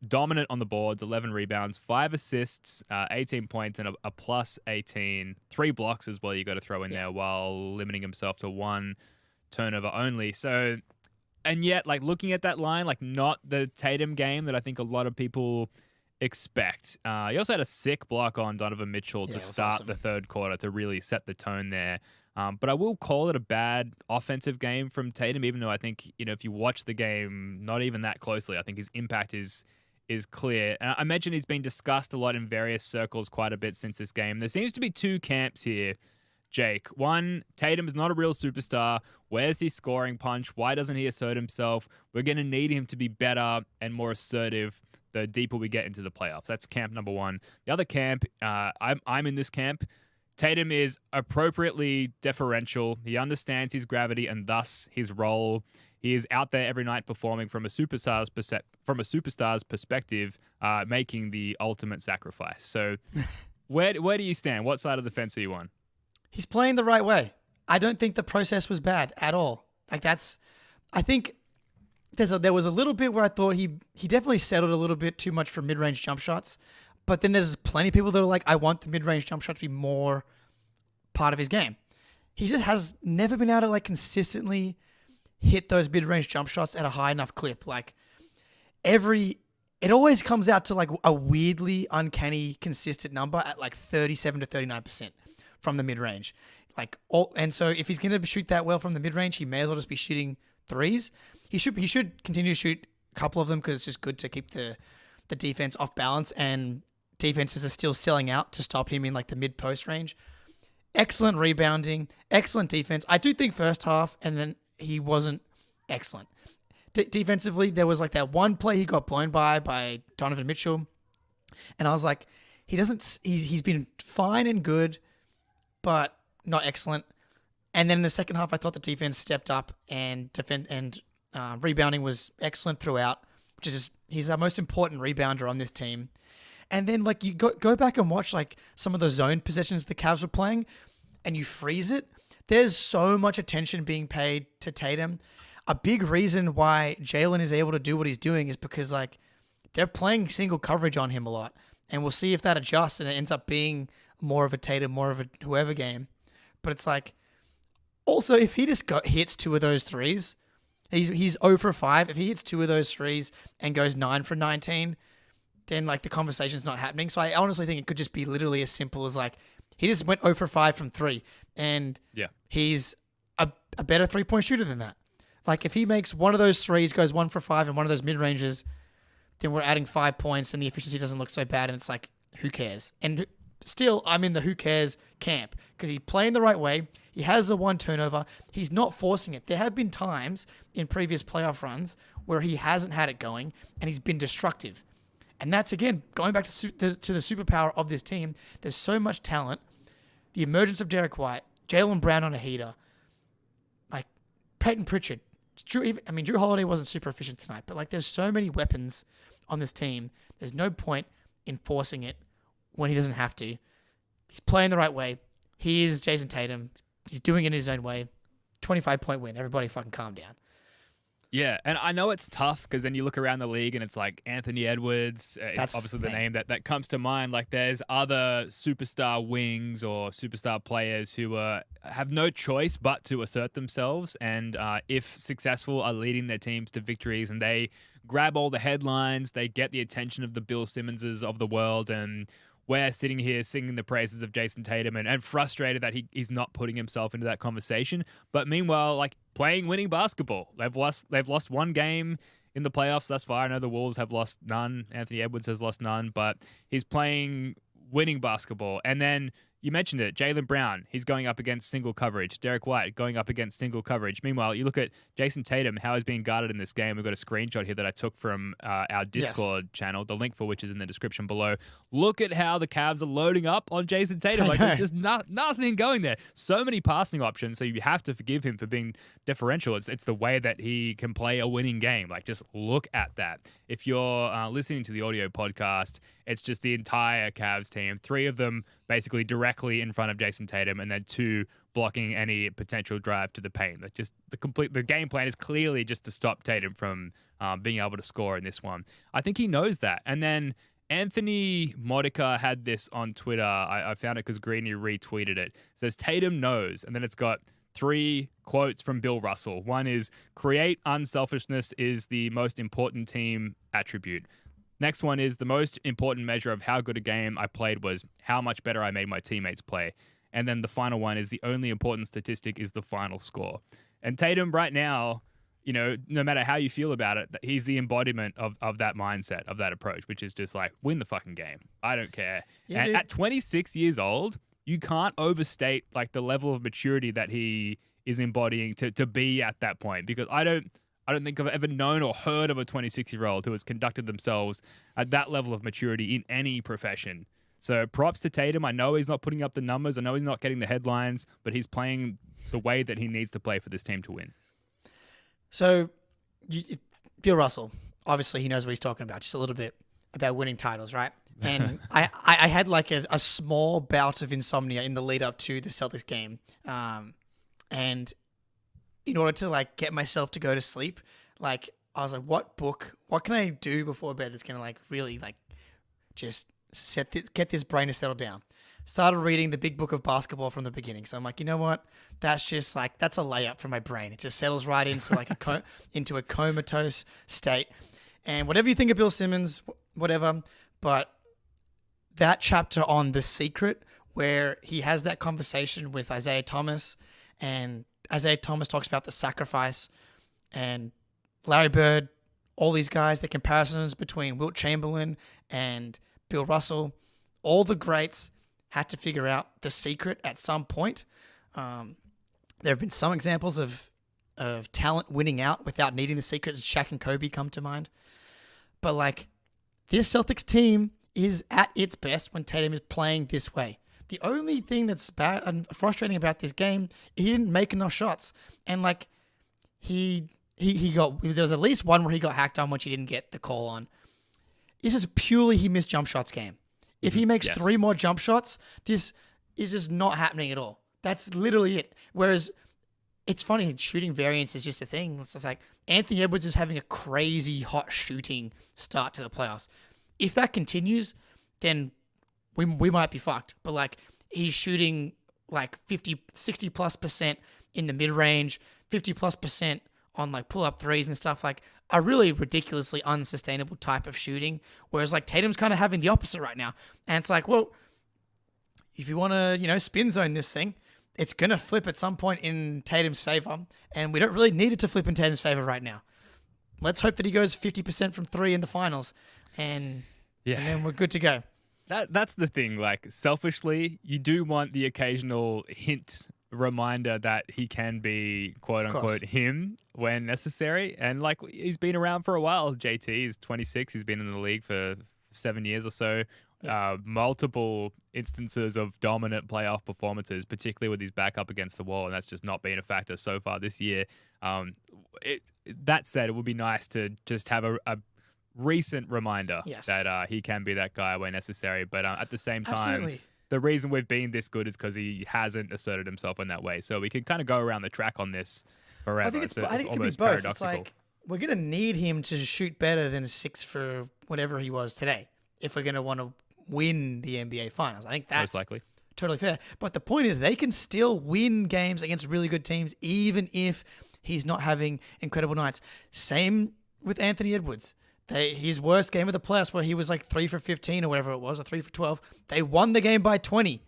dominant on the boards, 11 rebounds, 5 assists, 18 points, and a plus 18, 3 blocks as well you got to throw in there while limiting himself to 1 turnover only. So, and yet, like, looking at that line, like, not the Tatum game that I think a lot of people expect. He also had a sick block on Donovan Mitchell to start the third quarter to really set the tone there. But I will call it a bad offensive game from Tatum, even though I think, if you watch the game not even that closely, I think his impact is clear. And I mentioned he's been discussed a lot in various circles quite a bit since this game. There seems to be 2 camps here, Jake. One, Tatum is not a real superstar. Where's his scoring punch? Why doesn't he assert himself? We're going to need him to be better and more assertive the deeper we get into the playoffs. That's camp number 1. The other camp, I'm in this camp. Tatum is appropriately deferential. He understands his gravity and thus his role. He is out there every night performing from a superstar's perspective, making the ultimate sacrifice. So where do you stand? What side of the fence are you on? He's playing the right way. I don't think the process was bad at all. I think there was a little bit where I thought he definitely settled a little bit too much for mid-range jump shots. But then there's plenty of people that are like, I want the mid-range jump shot to be more part of his game. He just has never been able to like consistently hit those mid-range jump shots at a high enough clip. Like it always comes out to like a weirdly uncanny consistent number at like 37 to 39% from the mid-range. And so if he's going to shoot that well from the mid-range, he may as well just be shooting threes. He should continue to shoot a couple of them because it's just good to keep the defense off balance, and defenses are still selling out to stop him in like the mid-post range. Excellent rebounding, excellent defense. I do think first half, and then he wasn't excellent. Defensively, there was like that one play he got blown by Donovan Mitchell, and I was like, he's been fine and good, but not excellent. And then in the second half, I thought the defense stepped up and rebounding was excellent throughout, which is he's our most important rebounder on this team. And then like you go back and watch like some of the zone possessions the Cavs were playing, and you freeze it. There's so much attention being paid to Tatum. A big reason why Jaylen is able to do what he's doing is because like they're playing single coverage on him a lot. And we'll see if that adjusts and it ends up being more of a Tatum, more of a whoever game. But it's like, also, if he just hits 2 of those threes, he's 0 for 5. If he hits 2 of those threes and goes 9 for 19, then like the conversation's not happening. So I honestly think it could just be literally as simple as like, he just went 0 for 5 from 3. And he's a better 3-point shooter than that. Like if he makes one of those threes, goes 1 for 5 and one of those mid-ranges, then we're adding 5 points and the efficiency doesn't look so bad. And it's like, who cares? And still, I'm in the who cares camp because he's playing the right way. He has the 1 turnover. He's not forcing it. There have been times in previous playoff runs where he hasn't had it going and he's been destructive. And that's, again, going back to the superpower of this team. There's so much talent. The emergence of Derrick White, Jaylen Brown on a heater, like Peyton Pritchard. Drew Holiday wasn't super efficient tonight, but like there's so many weapons on this team. There's no point in forcing it when he doesn't have to. He's playing the right way. He is Jayson Tatum. He's doing it in his own way. 25-point win. Everybody fucking calm down. Yeah, and I know it's tough because then you look around the league and it's like Anthony Edwards is obviously the name that comes to mind. Like there's other superstar wings or superstar players who have no choice but to assert themselves and if successful are leading their teams to victories and they grab all the headlines, they get the attention of the Bill Simmonses of the world, and we're sitting here singing the praises of Jayson Tatum and frustrated that he's not putting himself into that conversation. But meanwhile, like playing winning basketball, they've lost 1 game in the playoffs thus far. I know the Wolves have lost none. Anthony Edwards has lost none, but he's playing winning basketball. And then you mentioned it, Jaylen Brown, he's going up against single coverage. Derrick White going up against single coverage. Meanwhile, you look at Jayson Tatum, how he's being guarded in this game. We've got a screenshot here that I took from our Discord channel, the link for which is in the description below. Look at how the Cavs are loading up on Jayson Tatum. Like there's just nothing going there. So many passing options, so you have to forgive him for being differential. It's the way that he can play a winning game. Like just look at that. If you're listening to the audio podcast, it's just the entire Cavs team. 3 of them basically directly in front of Jayson Tatum, and then 2 blocking any potential drive to the paint. Like just the game plan is clearly just to stop Tatum from being able to score in this one. I think he knows that. And then Anthony Modica had this on Twitter. I found it because Greeny retweeted it. It says Tatum knows, and then it's got 3 quotes from Bill Russell. One is, create unselfishness is the most important team attribute. Next one is, the most important measure of how good a game I played was how much better I made my teammates play. And then the final one is, the only important statistic is the final score. And Tatum right now, no matter how you feel about it, he's the embodiment of that mindset, of that approach, which is just like, win the fucking game. I don't care. Yeah, and at 26 years old, you can't overstate like the level of maturity that he is embodying to be at that point, because I don't think I've ever known or heard of a 26-year-old who has conducted themselves at that level of maturity in any profession. So props to Tatum. I know he's not putting up the numbers. I know he's not getting the headlines, but he's playing the way that he needs to play for this team to win. So Bill Russell, obviously he knows what he's talking about, just a little bit about winning titles, right? And I had like a small bout of insomnia in the lead up to the Celtics game. And in order to like get myself to go to sleep, like I was like, what can I do before bed that's going to like really like just get this brain to settle down? Started reading the big book of basketball from the beginning. So I'm like, you know what? That's just like, that's a layup for my brain. It just settles right into like into a comatose state. And whatever you think of Bill Simmons, whatever, but that chapter on The Secret where he has that conversation with Isaiah Thomas, and Isaiah Thomas talks about the sacrifice, and Larry Bird, all these guys, the comparisons between Wilt Chamberlain and Bill Russell, all the greats had to figure out the secret at some point. There have been some examples of talent winning out without needing the secret. Shaq and Kobe come to mind. But like, this Celtics team is at its best when Tatum is playing this way. The only thing that's bad and frustrating about this game, he didn't make enough shots. And like, there was at least one where he got hacked on, which he didn't get the call on. This is purely he missed jump shots game. If he makes 3 more jump shots, this is just not happening at all. That's literally it. Whereas it's funny. Shooting variance is just a thing. It's just like Anthony Edwards is having a crazy hot shooting start to the playoffs. If that continues, then we might be fucked. But like he's shooting like 60+% in the mid range, 50+% on like pull up threes and stuff, like a really ridiculously unsustainable type of shooting. Whereas like Tatum's kind of having the opposite right now. And it's like, well, if you want to, spin zone this thing, it's going to flip at some point in Tatum's favor. And we don't really need it to flip in Tatum's favor right now. Let's hope that he goes 50% from 3 in the finals. And then we're good to go. That's the thing. Like, selfishly, you do want the occasional hint reminder that he can be quote unquote him when necessary. And like, he's been around for a while. JT is 26. He's been in the league for 7 years or so. Multiple instances of dominant playoff performances, particularly with his back up against the wall, and that's just not been a factor so far this year. That said, it would be nice to just have a recent reminder that he can be that guy where necessary. But at the same time, the reason we've been this good is because he hasn't asserted himself in that way. So we can kind of go around the track on this forever. I think it could be both. Paradoxical. It's like we're going to need him to shoot better than 6 for whatever he was today if we're going to want to win the NBA Finals. I think that's most likely totally fair. But the point is they can still win games against really good teams even if he's not having incredible nights. Same with Anthony Edwards. His worst game of the playoffs where he was like 3 for 15 or whatever it was, or 3 for 12, they won the game by 20.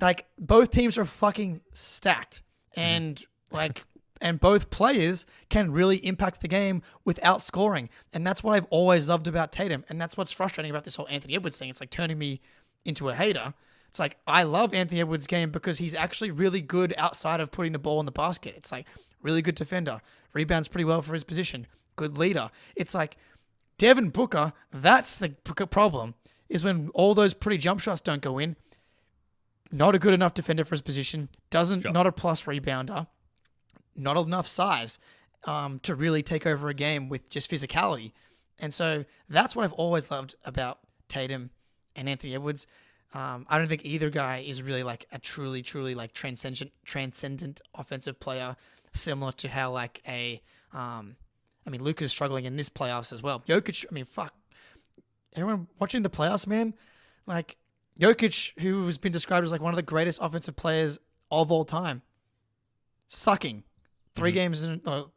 Like, both teams are fucking stacked. And and both players can really impact the game without scoring. And that's what I've always loved about Tatum. And that's what's frustrating about this whole Anthony Edwards thing. It's like turning me into a hater. It's like, I love Anthony Edwards' game because he's actually really good outside of putting the ball in the basket. It's like, really good defender, rebounds pretty well for his position, good leader. It's like Devin Booker, that's the problem, is when all those pretty jump shots don't go in. Not a good enough defender for his position, not a plus rebounder, not enough size to really take over a game with just physicality. And so that's what I've always loved about Tatum and Anthony Edwards. I don't think either guy is really like a truly like transcendent offensive player, similar to how like Luka's struggling in this playoffs as well. Jokic, fuck. Everyone watching the playoffs, man, like Jokic, who has been described as like one of the greatest offensive players of all time, sucking. 3 games,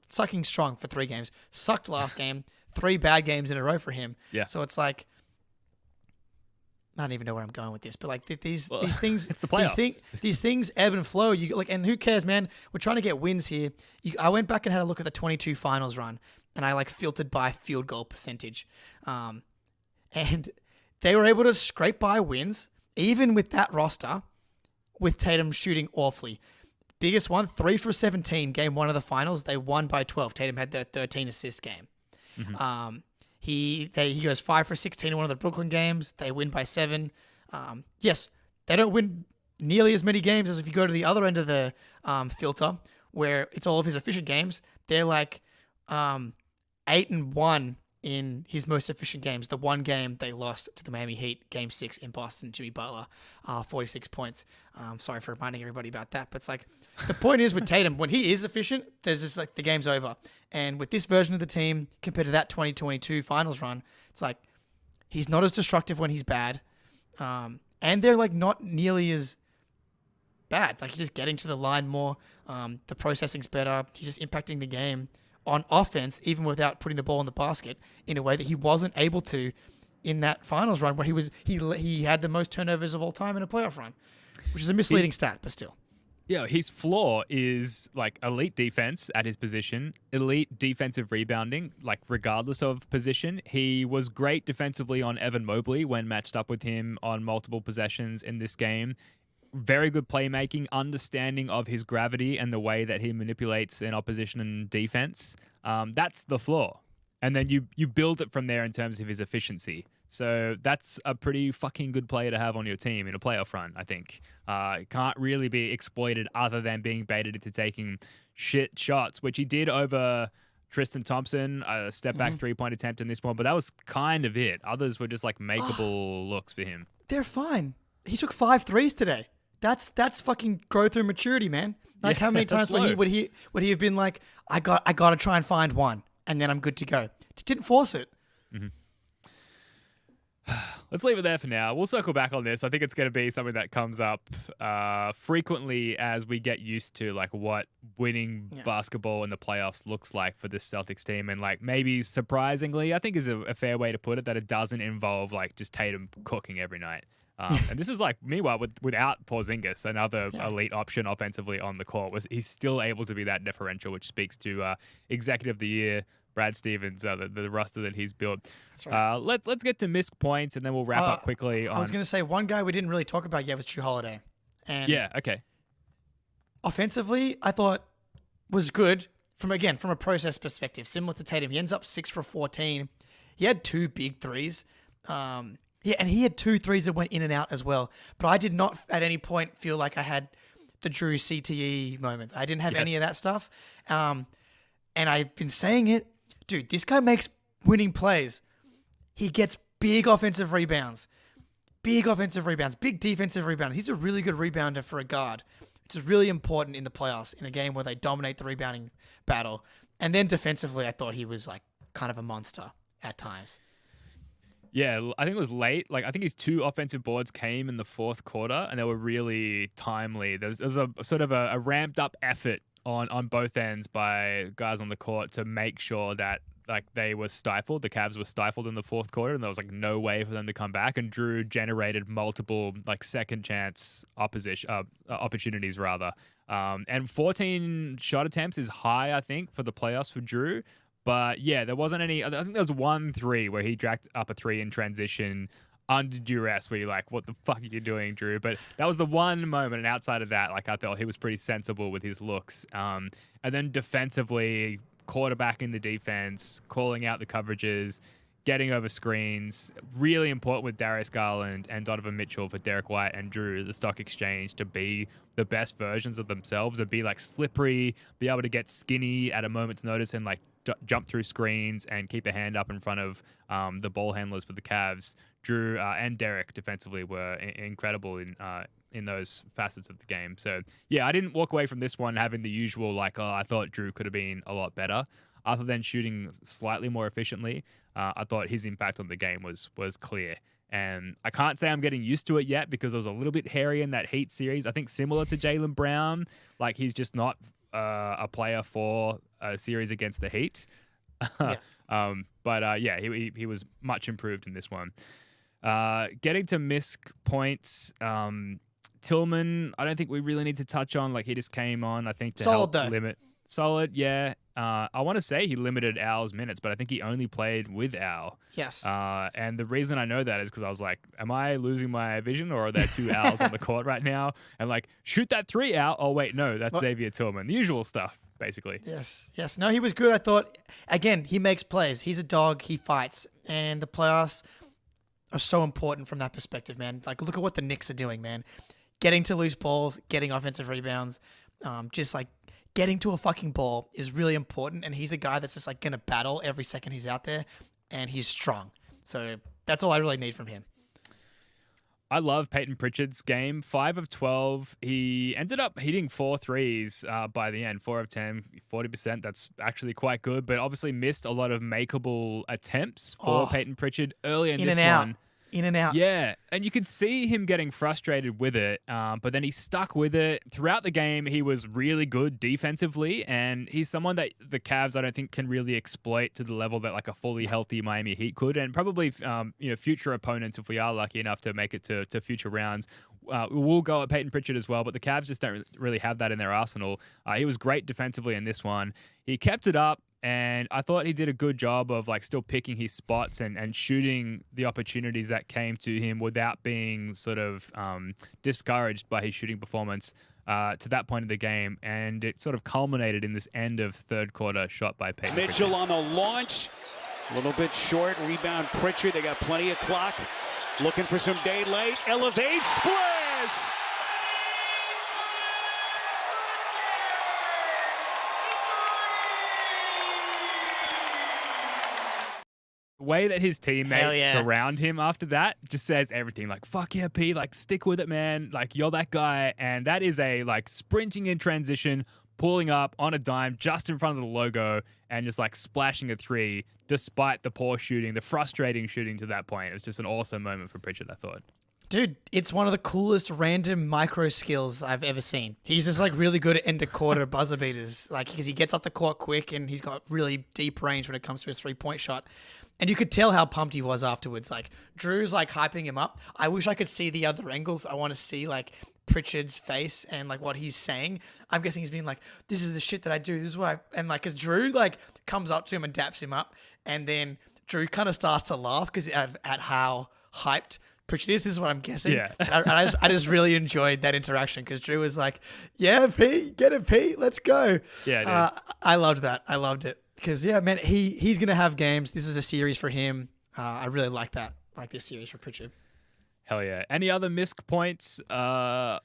sucking strong for 3 games. Sucked last game. 3 bad games in a row for him. Yeah. So it's like, I don't even know where I'm going with this, but like these things, it's the playoffs. These things ebb and flow. You like, and who cares, man? We're trying to get wins here. I went back and had a look at the 22 finals run, and I like filtered by field goal percentage, and they were able to scrape by wins even with that roster, with Tatum shooting awfully. Biggest one, 3 for 17, game 1 of the finals. They won by 12. Tatum had their 13 assist game. Mm-hmm. He goes 5 for 16 in one of the Brooklyn games. They win by 7. Yes, they don't win nearly as many games as if you go to the other end of the filter, where it's all of his efficient games. They're like 8-1 in his most efficient games. The one game they lost to the Miami Heat, Game 6 in Boston, Jimmy Butler, 46 points. Sorry for reminding everybody about that. But it's like, the point is with Tatum, when he is efficient, there's just like the game's over. And with this version of the team compared to that 2022 finals run, it's like he's not as destructive when he's bad. And they're like not nearly as bad. Like, he's just getting to the line more. The processing's better. He's just impacting the game on offense, even without putting the ball in the basket, in a way that he wasn't able to in that finals run, where he had the most turnovers of all time in a playoff run, which is a misleading stat, but still. Yeah, his floor is like elite defense at his position, elite defensive rebounding, like regardless of position. He was great defensively on Evan Mobley when matched up with him on multiple possessions in this game. Very good playmaking, understanding of his gravity and the way that he manipulates an opposition and defense. That's the floor. And then you build it from there in terms of his efficiency. So that's a pretty fucking good player to have on your team in a playoff run, I think. Can't really be exploited other than being baited into taking shit shots, which he did over Tristan Thompson, a step-back three-point attempt in this one, but that was kind of it. Others were just like makeable looks for him. They're fine. He took 5 threes today. That's fucking growth and maturity, man. Like how many times would he have been like, I got to try and find one, and then I'm good to go. Just didn't force it. Mm-hmm. Let's leave it there for now. We'll circle back on this. I think it's going to be something that comes up frequently as we get used to like what winning basketball in the playoffs looks like for this Celtics team. And like maybe surprisingly, I think is a fair way to put it, that it doesn't involve like just Tatum cooking every night. And this is like, meanwhile, without Porzingis, another elite option offensively on the court, he's still able to be that differential, which speaks to Executive of the Year Brad Stevens, the roster that he's built. That's right. Let's get to missed points, and then we'll wrap up quickly. I was going to say, one guy we didn't really talk about yet was Jrue Holiday. And okay. Offensively, I thought was good from a process perspective, similar to Tatum. He ends up 6 for 14. He had 2 big threes. And he had 2 threes that went in and out as well. But I did not at any point feel like I had the Jrue CTE moments. I didn't have any of that stuff. And I've been saying it. Dude, this guy makes winning plays. He gets big offensive rebounds, big defensive rebounds. He's a really good rebounder for a guard, which is really important in the playoffs in a game where they dominate the rebounding battle. And then defensively, I thought he was like kind of a monster at times. Yeah, I think it was late. Like, I think his 2 offensive boards came in the fourth quarter, and they were really timely. There was a sort of a ramped up effort on both ends by guys on the court to make sure that like they were stifled. The Cavs were stifled in the fourth quarter, and there was like no way for them to come back. And Jrue generated multiple like second chance opportunities rather. And 14 shot attempts is high, I think, for the playoffs for Jrue. But yeah, there wasn't any. I think there was 1 3 where he dragged up a 3 in transition under duress, where you're like, what the fuck are you doing, Jrue? But that was the one moment, and outside of that, like I thought he was pretty sensible with his looks. And then defensively, quarterbacking the defense, calling out the coverages, getting over screens, really important with Darius Garland and Donovan Mitchell for Derrick White and Jrue, the stock exchange, to be the best versions of themselves and be like slippery, be able to get skinny at a moment's notice and like jump through screens and keep a hand up in front of the ball handlers for the Cavs. Jrue and Derrick defensively were incredible in those facets of the game. So yeah, I didn't walk away from this one having the usual like, oh, I thought Jrue could have been a lot better. Other than shooting slightly more efficiently, I thought his impact on the game was clear. And I can't say I'm getting used to it yet because it was a little bit hairy in that Heat series. I think similar to Jaylen Brown, like he's just not a player for a series against the Heat. But he was much improved in this one. Getting to missed points, Tillman, I don't think we really need to touch on. Like he just came on, I think, to help limit. Solid, yeah. I want to say he limited Al's minutes, but I think he only played with Al. Yes. And the reason I know that is because I was like, am I losing my vision, or are there 2 Al's on the court right now? And like, shoot that 3 out. Oh, wait, no, that's Xavier Tillman. The usual stuff, basically. Yes. No, he was good. I thought, again, he makes plays. He's a dog. He fights. And the playoffs are so important from that perspective, man. Like, look at what the Knicks are doing, man. Getting to loose balls, getting offensive rebounds, just like, getting to a fucking ball is really important, and he's a guy that's just like going to battle every second he's out there, and he's strong. So that's all I really need from him. I love Peyton Pritchard's game. 5 of 12. He ended up hitting 4 threes by the end. 4 of 10, 40%. That's actually quite good, but obviously missed a lot of makeable attempts for Peyton Pritchard early in this one. In and out. Yeah, and you could see him getting frustrated with it, but then he stuck with it. Throughout the game, he was really good defensively, and he's someone that the Cavs, I don't think, can really exploit to the level that like a fully healthy Miami Heat could, and probably future opponents, if we are lucky enough to make it to future rounds, we'll go at Peyton Pritchard as well, but the Cavs just don't really have that in their arsenal. He was great defensively in this one. He kept it up. And I thought he did a good job of like still picking his spots and shooting the opportunities that came to him without being sort of discouraged by his shooting performance to that point of the game. And it sort of culminated in this end of third quarter shot by Peyton Mitchell Pritchard. on the launch. A little bit short. Rebound Pritchard. They got plenty of clock. Looking for some daylight. Elevate. Splash! way that his Hell teammates yeah. surround him after that just says everything. Like, fuck yeah, P, like, stick with it, man. Like, you're that guy. And that is a, like, sprinting in transition, pulling up on a dime just in front of the logo and just, like, splashing a three despite the poor shooting, the frustrating shooting to that point. It was just an awesome moment for Pritchard, I thought. Dude, it's one of the coolest random micro skills I've ever seen. He's just like really good at end of quarter buzzer beaters, like because he gets up the court quick and he's got really deep range when it comes to his 3-point shot. And you could tell how pumped he was afterwards. Like Drew's like hyping him up. I wish I could see the other angles. I want to see like Pritchard's face and like what he's saying. I'm guessing he's being like, "This is the shit that I do. This is what I," and like because Drew like comes up to him and daps him up, and then Drew kind of starts to laugh because at how hyped Pritchard is. This is what I'm guessing. Yeah. And I just really enjoyed that interaction because Drew was like, "Yeah, Pete, get it, Pete, let's go." Yeah, I loved that. I loved it because yeah, man, he's gonna have games. This is a series for him. I really like that. I like this series for Pritchard. Hell yeah. Any other missed points? The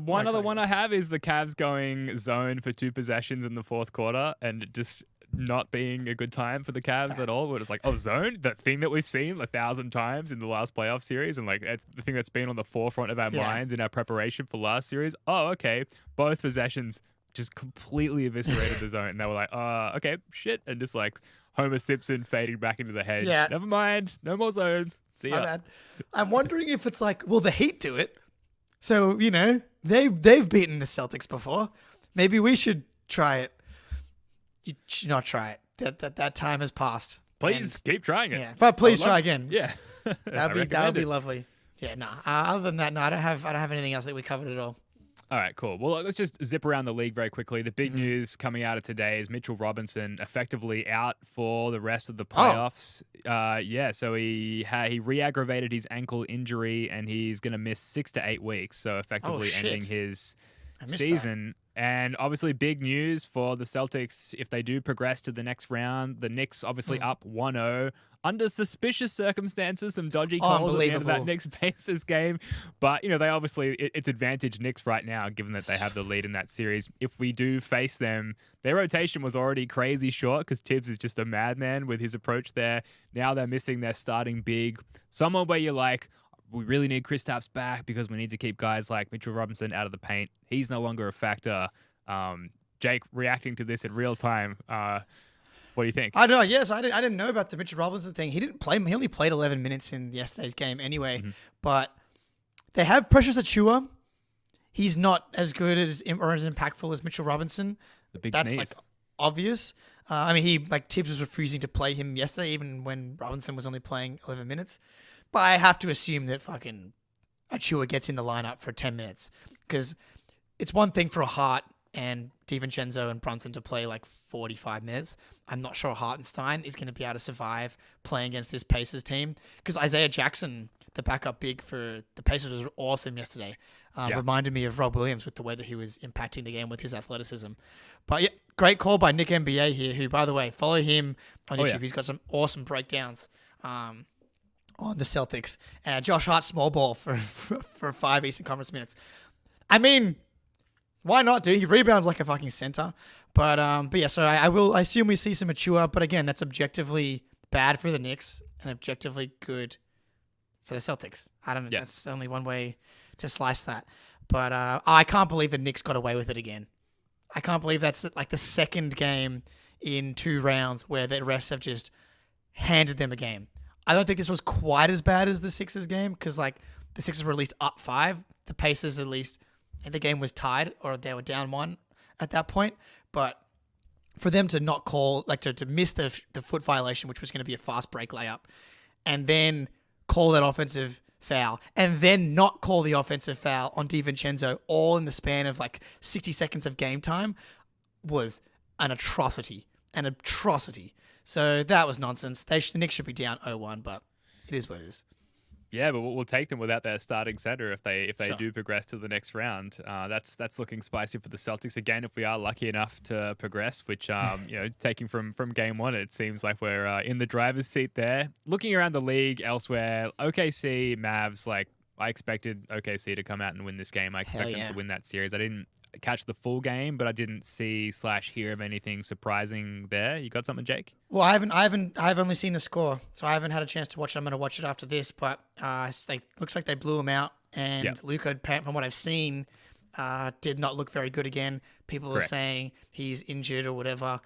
one other one I have is the Cavs going zone for 2 possessions in the fourth quarter and just not being a good time for the Cavs at all. But it's like, oh, zone? That thing that we've seen 1,000 times in the last playoff series, and like it's the thing that's been on the forefront of our minds in our preparation for last series. Oh, okay. Both possessions just completely eviscerated the zone. And they were like, okay, shit. And just like Homer Simpson fading back into the hedge. Yeah. Never mind. No more zone. See ya. My bad. I'm wondering if it's like, well, the Heat do it. So, you know, they've beaten the Celtics before. Maybe we should try it. You should not try it. That time has passed. Please keep trying it. Yeah, but please try again. Yeah. That would be lovely. Yeah, no. Other than that, no, I don't have anything else that we covered at all. All right, cool. Well, let's just zip around the league very quickly. The big news coming out of today is Mitchell Robinson effectively out for the rest of the playoffs. So he re-aggravated his ankle injury and he's going to miss 6 to 8 weeks. So effectively ending his season. And obviously big news for the Celtics if they do progress to the next round. The Knicks obviously up 1-0 under suspicious circumstances, some dodgy calls at the end of that Knicks-Pacers game. But, you know, they obviously, it's advantage Knicks right now, given that they have the lead in that series. If we do face them, their rotation was already crazy short because Tibbs is just a madman with his approach there. Now they're missing their starting big. Someone where you're like, we really need Kristaps back because we need to keep guys like Mitchell Robinson out of the paint. He's no longer a factor. Jake, reacting to this in real time, what do you think? I don't know. Yes, I didn't know about the Mitchell Robinson thing. He didn't play. He only played 11 minutes in yesterday's game anyway. But they have Precious Achiuwa. He's not as good or as impactful as Mitchell Robinson. The big That's sneeze. like obvious. I mean, Tibbs was refusing to play him yesterday, even when Robinson was only playing 11 minutes. But I have to assume that fucking Achiuwa gets in the lineup for 10 minutes because it's one thing for Hart and DiVincenzo and Brunson to play like 45 minutes. I'm not sure Hartenstein is going to be able to survive playing against this Pacers team because Isaiah Jackson, the backup big for the Pacers, was awesome yesterday. Reminded me of Rob Williams with the way that he was impacting the game with his athleticism. But yeah, great call by Nick NBA here, who, by the way, follow him on YouTube. He's got some awesome breakdowns on the Celtics. Josh Hart, small ball for 5 Eastern Conference minutes. I mean, why not, dude? He rebounds like a fucking center. But yeah, so I assume we see some Achiuwa, but again, that's objectively bad for the Knicks and objectively good for the Celtics. I don't know. Yes. That's only one way to slice that. But I can't believe the Knicks got away with it again. I can't believe that's like the second game in 2 rounds where the refs have just handed them a game. I don't think this was quite as bad as the Sixers game because like the Sixers were at least up 5. The Pacers at least, and the game was tied or they were down 1 at that point. But for them to not call, like to miss the foot violation, which was going to be a fast break layup, and then call that offensive foul, and then not call the offensive foul on DiVincenzo all in the span of like 60 seconds of game time was an atrocity. An atrocity. So that was nonsense. The Knicks should be down 0-1, but it is what it is. Yeah, but we'll take them without their starting center if they do progress to the next round. That's looking spicy for the Celtics again. If we are lucky enough to progress, which taking from game 1, it seems like we're in the driver's seat there. Looking around the league elsewhere, OKC, Mavs, like I expected OKC to come out and win this game. I expect them yeah. to win that series. I didn't catch the full game, but I didn't see/hear of anything surprising there. You got something, Jake? Well, I've only seen the score, so I haven't had a chance to watch it. I'm going to watch it after this, but looks like they blew him out, and Luka, from what I've seen, did not look very good again. People are saying he's injured or whatever.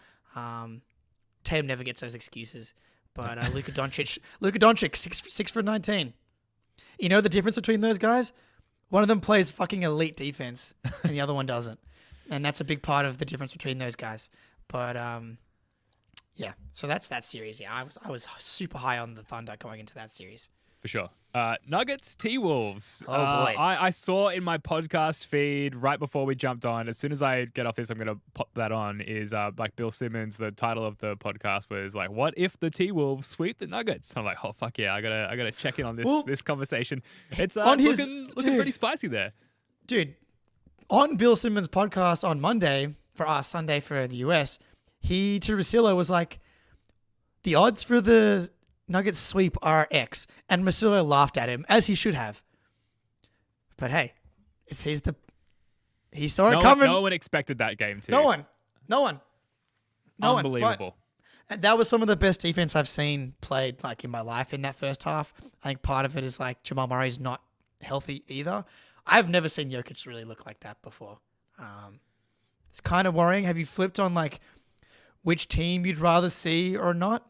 Tatum never gets those excuses, but Luka Doncic, 6 for 19. You know the difference between those guys? One of them plays fucking elite defense, and the other one doesn't, and that's a big part of the difference between those guys. But yeah, so that's that series. Yeah, I was super high on the Thunder going into that series. For sure. Nuggets, T-Wolves. Oh, boy. I saw in my podcast feed right before we jumped on, as soon as I get off this, I'm going to pop that on, is like Bill Simmons, the title of the podcast was like, what if the T-Wolves sweep the Nuggets? I'm like, oh, fuck yeah, I gotta check in on this conversation. It's looking pretty spicy there. Dude, on Bill Simmons' podcast on Monday, for us, Sunday for the US, he, to Russillo, was like, the odds for the Nuggets sweep are X, and Masula laughed at him, as he should have. But hey, he saw it coming. No one expected that game too. No one. Unbelievable. But that was some of the best defense I've seen played like in my life in that first half. I think part of it is like Jamal Murray's not healthy either. I've never seen Jokic really look like that before. It's kind of worrying. Have you flipped on like which team you'd rather see or not?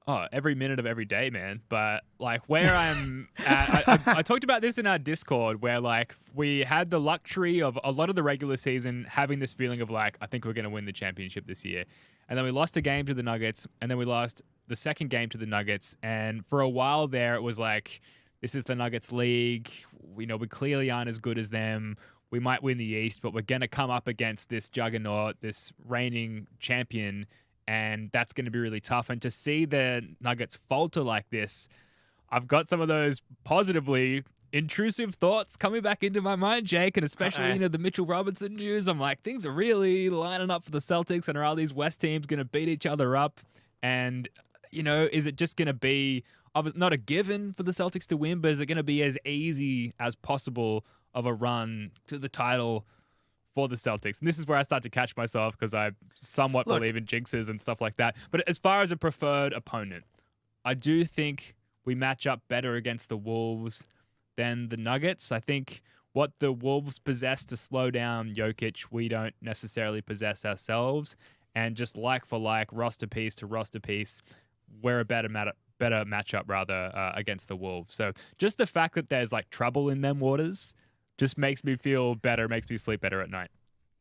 Oh, every minute of every day, man. But like where I'm at, I talked about this in our Discord where like we had the luxury of a lot of the regular season having this feeling of like, I think we're going to win the championship this year. And then we lost a game to the Nuggets, and then we lost the second game to the Nuggets. And for a while there, it was like, this is the Nuggets league. We clearly aren't as good as them. We might win the East, but we're going to come up against this juggernaut, this reigning champion, and that's going to be really tough. And to see the Nuggets falter like this, I've got some of those positively intrusive thoughts coming back into my mind, Jake, and especially, the Mitchell Robinson news. I'm like, things are really lining up for the Celtics, and are all these West teams going to beat each other up? And, is it just going to be not a given for the Celtics to win, but is it going to be as easy as possible of a run to the title for the Celtics? And this is where I start to catch myself because I somewhat believe in jinxes and stuff like that. But as far as a preferred opponent, I do think we match up better against the Wolves than the Nuggets. I think what the Wolves possess to slow down Jokic, we don't necessarily possess ourselves. And just like for like, roster piece to roster piece, we're a better matchup against the Wolves. So just the fact that there's like trouble in them waters just makes me feel better, makes me sleep better at night.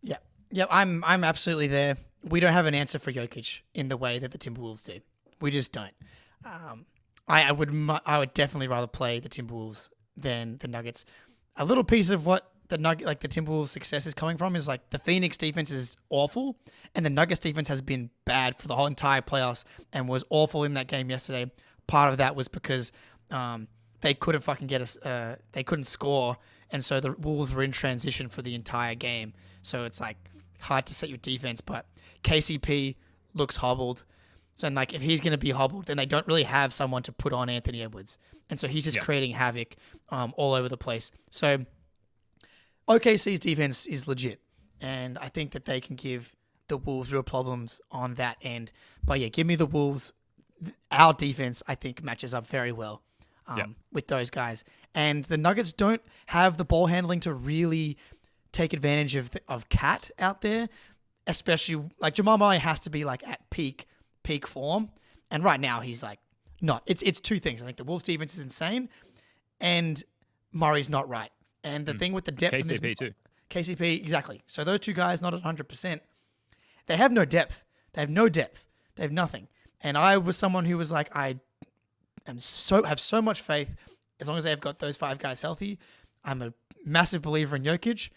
Yeah, I'm absolutely there. We don't have an answer for Jokic in the way that the Timberwolves do. We just don't. I would definitely rather play the Timberwolves than the Nuggets. A little piece of what the Timberwolves' success is coming from is like the Phoenix defense is awful, and the Nuggets defense has been bad for the whole entire playoffs and was awful in that game yesterday. Part of that was because they couldn't fucking they couldn't score. And so the Wolves were in transition for the entire game. So it's like hard to set your defense, but KCP looks hobbled. So like if he's going to be hobbled, then they don't really have someone to put on Anthony Edwards. And so he's just creating havoc all over the place. So OKC's defense is legit. And I think that they can give the Wolves real problems on that end. But yeah, give me the Wolves. Our defense, I think, matches up very well. With those guys. And the Nuggets don't have the ball handling to really take advantage of Cat out there, especially like Jamal Murray has to be like at peak form. And right now he's like not. It's two things. I think the Wolves defense is insane and Murray's not right. And the thing with the depth KCP too. KCP, exactly. So those two guys not at 100%. They have no depth. They have no depth. They have nothing. And I was someone who was like, have so much faith as long as they've got those five guys healthy. I'm a massive believer in Jokic,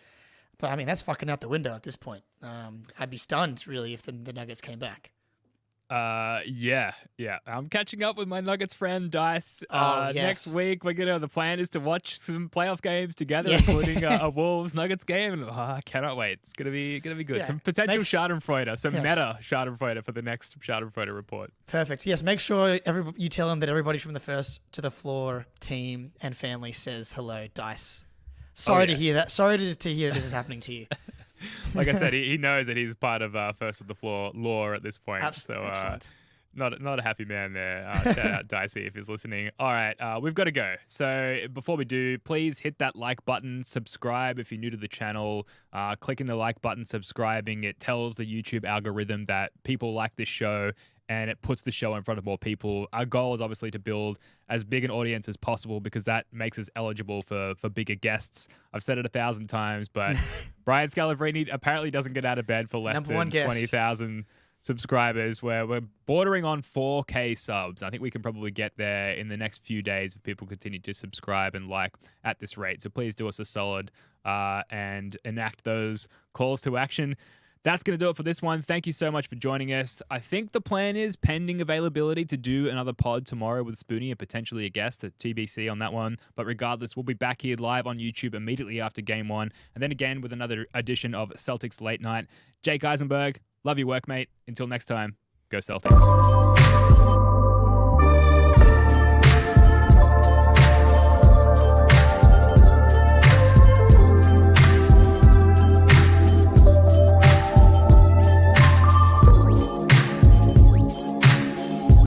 but that's fucking out the window at this point. I'd be stunned really if the Nuggets came back. Yeah. I'm catching up with my Nuggets friend Dice. Yes. Next week, the plan is to watch some playoff games together, including a Wolves Nuggets game. And I cannot wait. It's gonna be good. Yeah. Some potential Schadenfreude, some Yes. meta Schadenfreude for the next Schadenfreude report. Perfect. Yes, make sure you tell them that everybody from the first to the floor team and family says hello, Dice. Sorry to hear that. Sorry to hear this is happening to you. Like I said, he knows that he's part of first to the floor lore at this point. Excellent. Not a happy man there. Shout out Dicey if he's listening. All right, we've got to go. So before we do, please hit that like button, subscribe if you're new to the channel. Clicking the like button, subscribing, it tells the YouTube algorithm that people like this show and it puts the show in front of more people. Our goal is obviously to build as big an audience as possible because that makes us eligible for bigger guests. I've said it 1,000 times, but Brian Scalabrine apparently doesn't get out of bed for less than 20,000 subscribers, where we're bordering on 4K subs. I think we can probably get there in the next few days if people continue to subscribe and like at this rate. So please do us a solid and enact those calls to action. That's going to do it for this one. Thank you so much for joining us. I think the plan is, pending availability, to do another pod tomorrow with Spoonie and potentially a guest at TBC on that one. But regardless, we'll be back here live on YouTube immediately after Game 1. And then again with another edition of Celtics Late Night. Jake Eisenberg, love your work, mate. Until next time, go Celtics.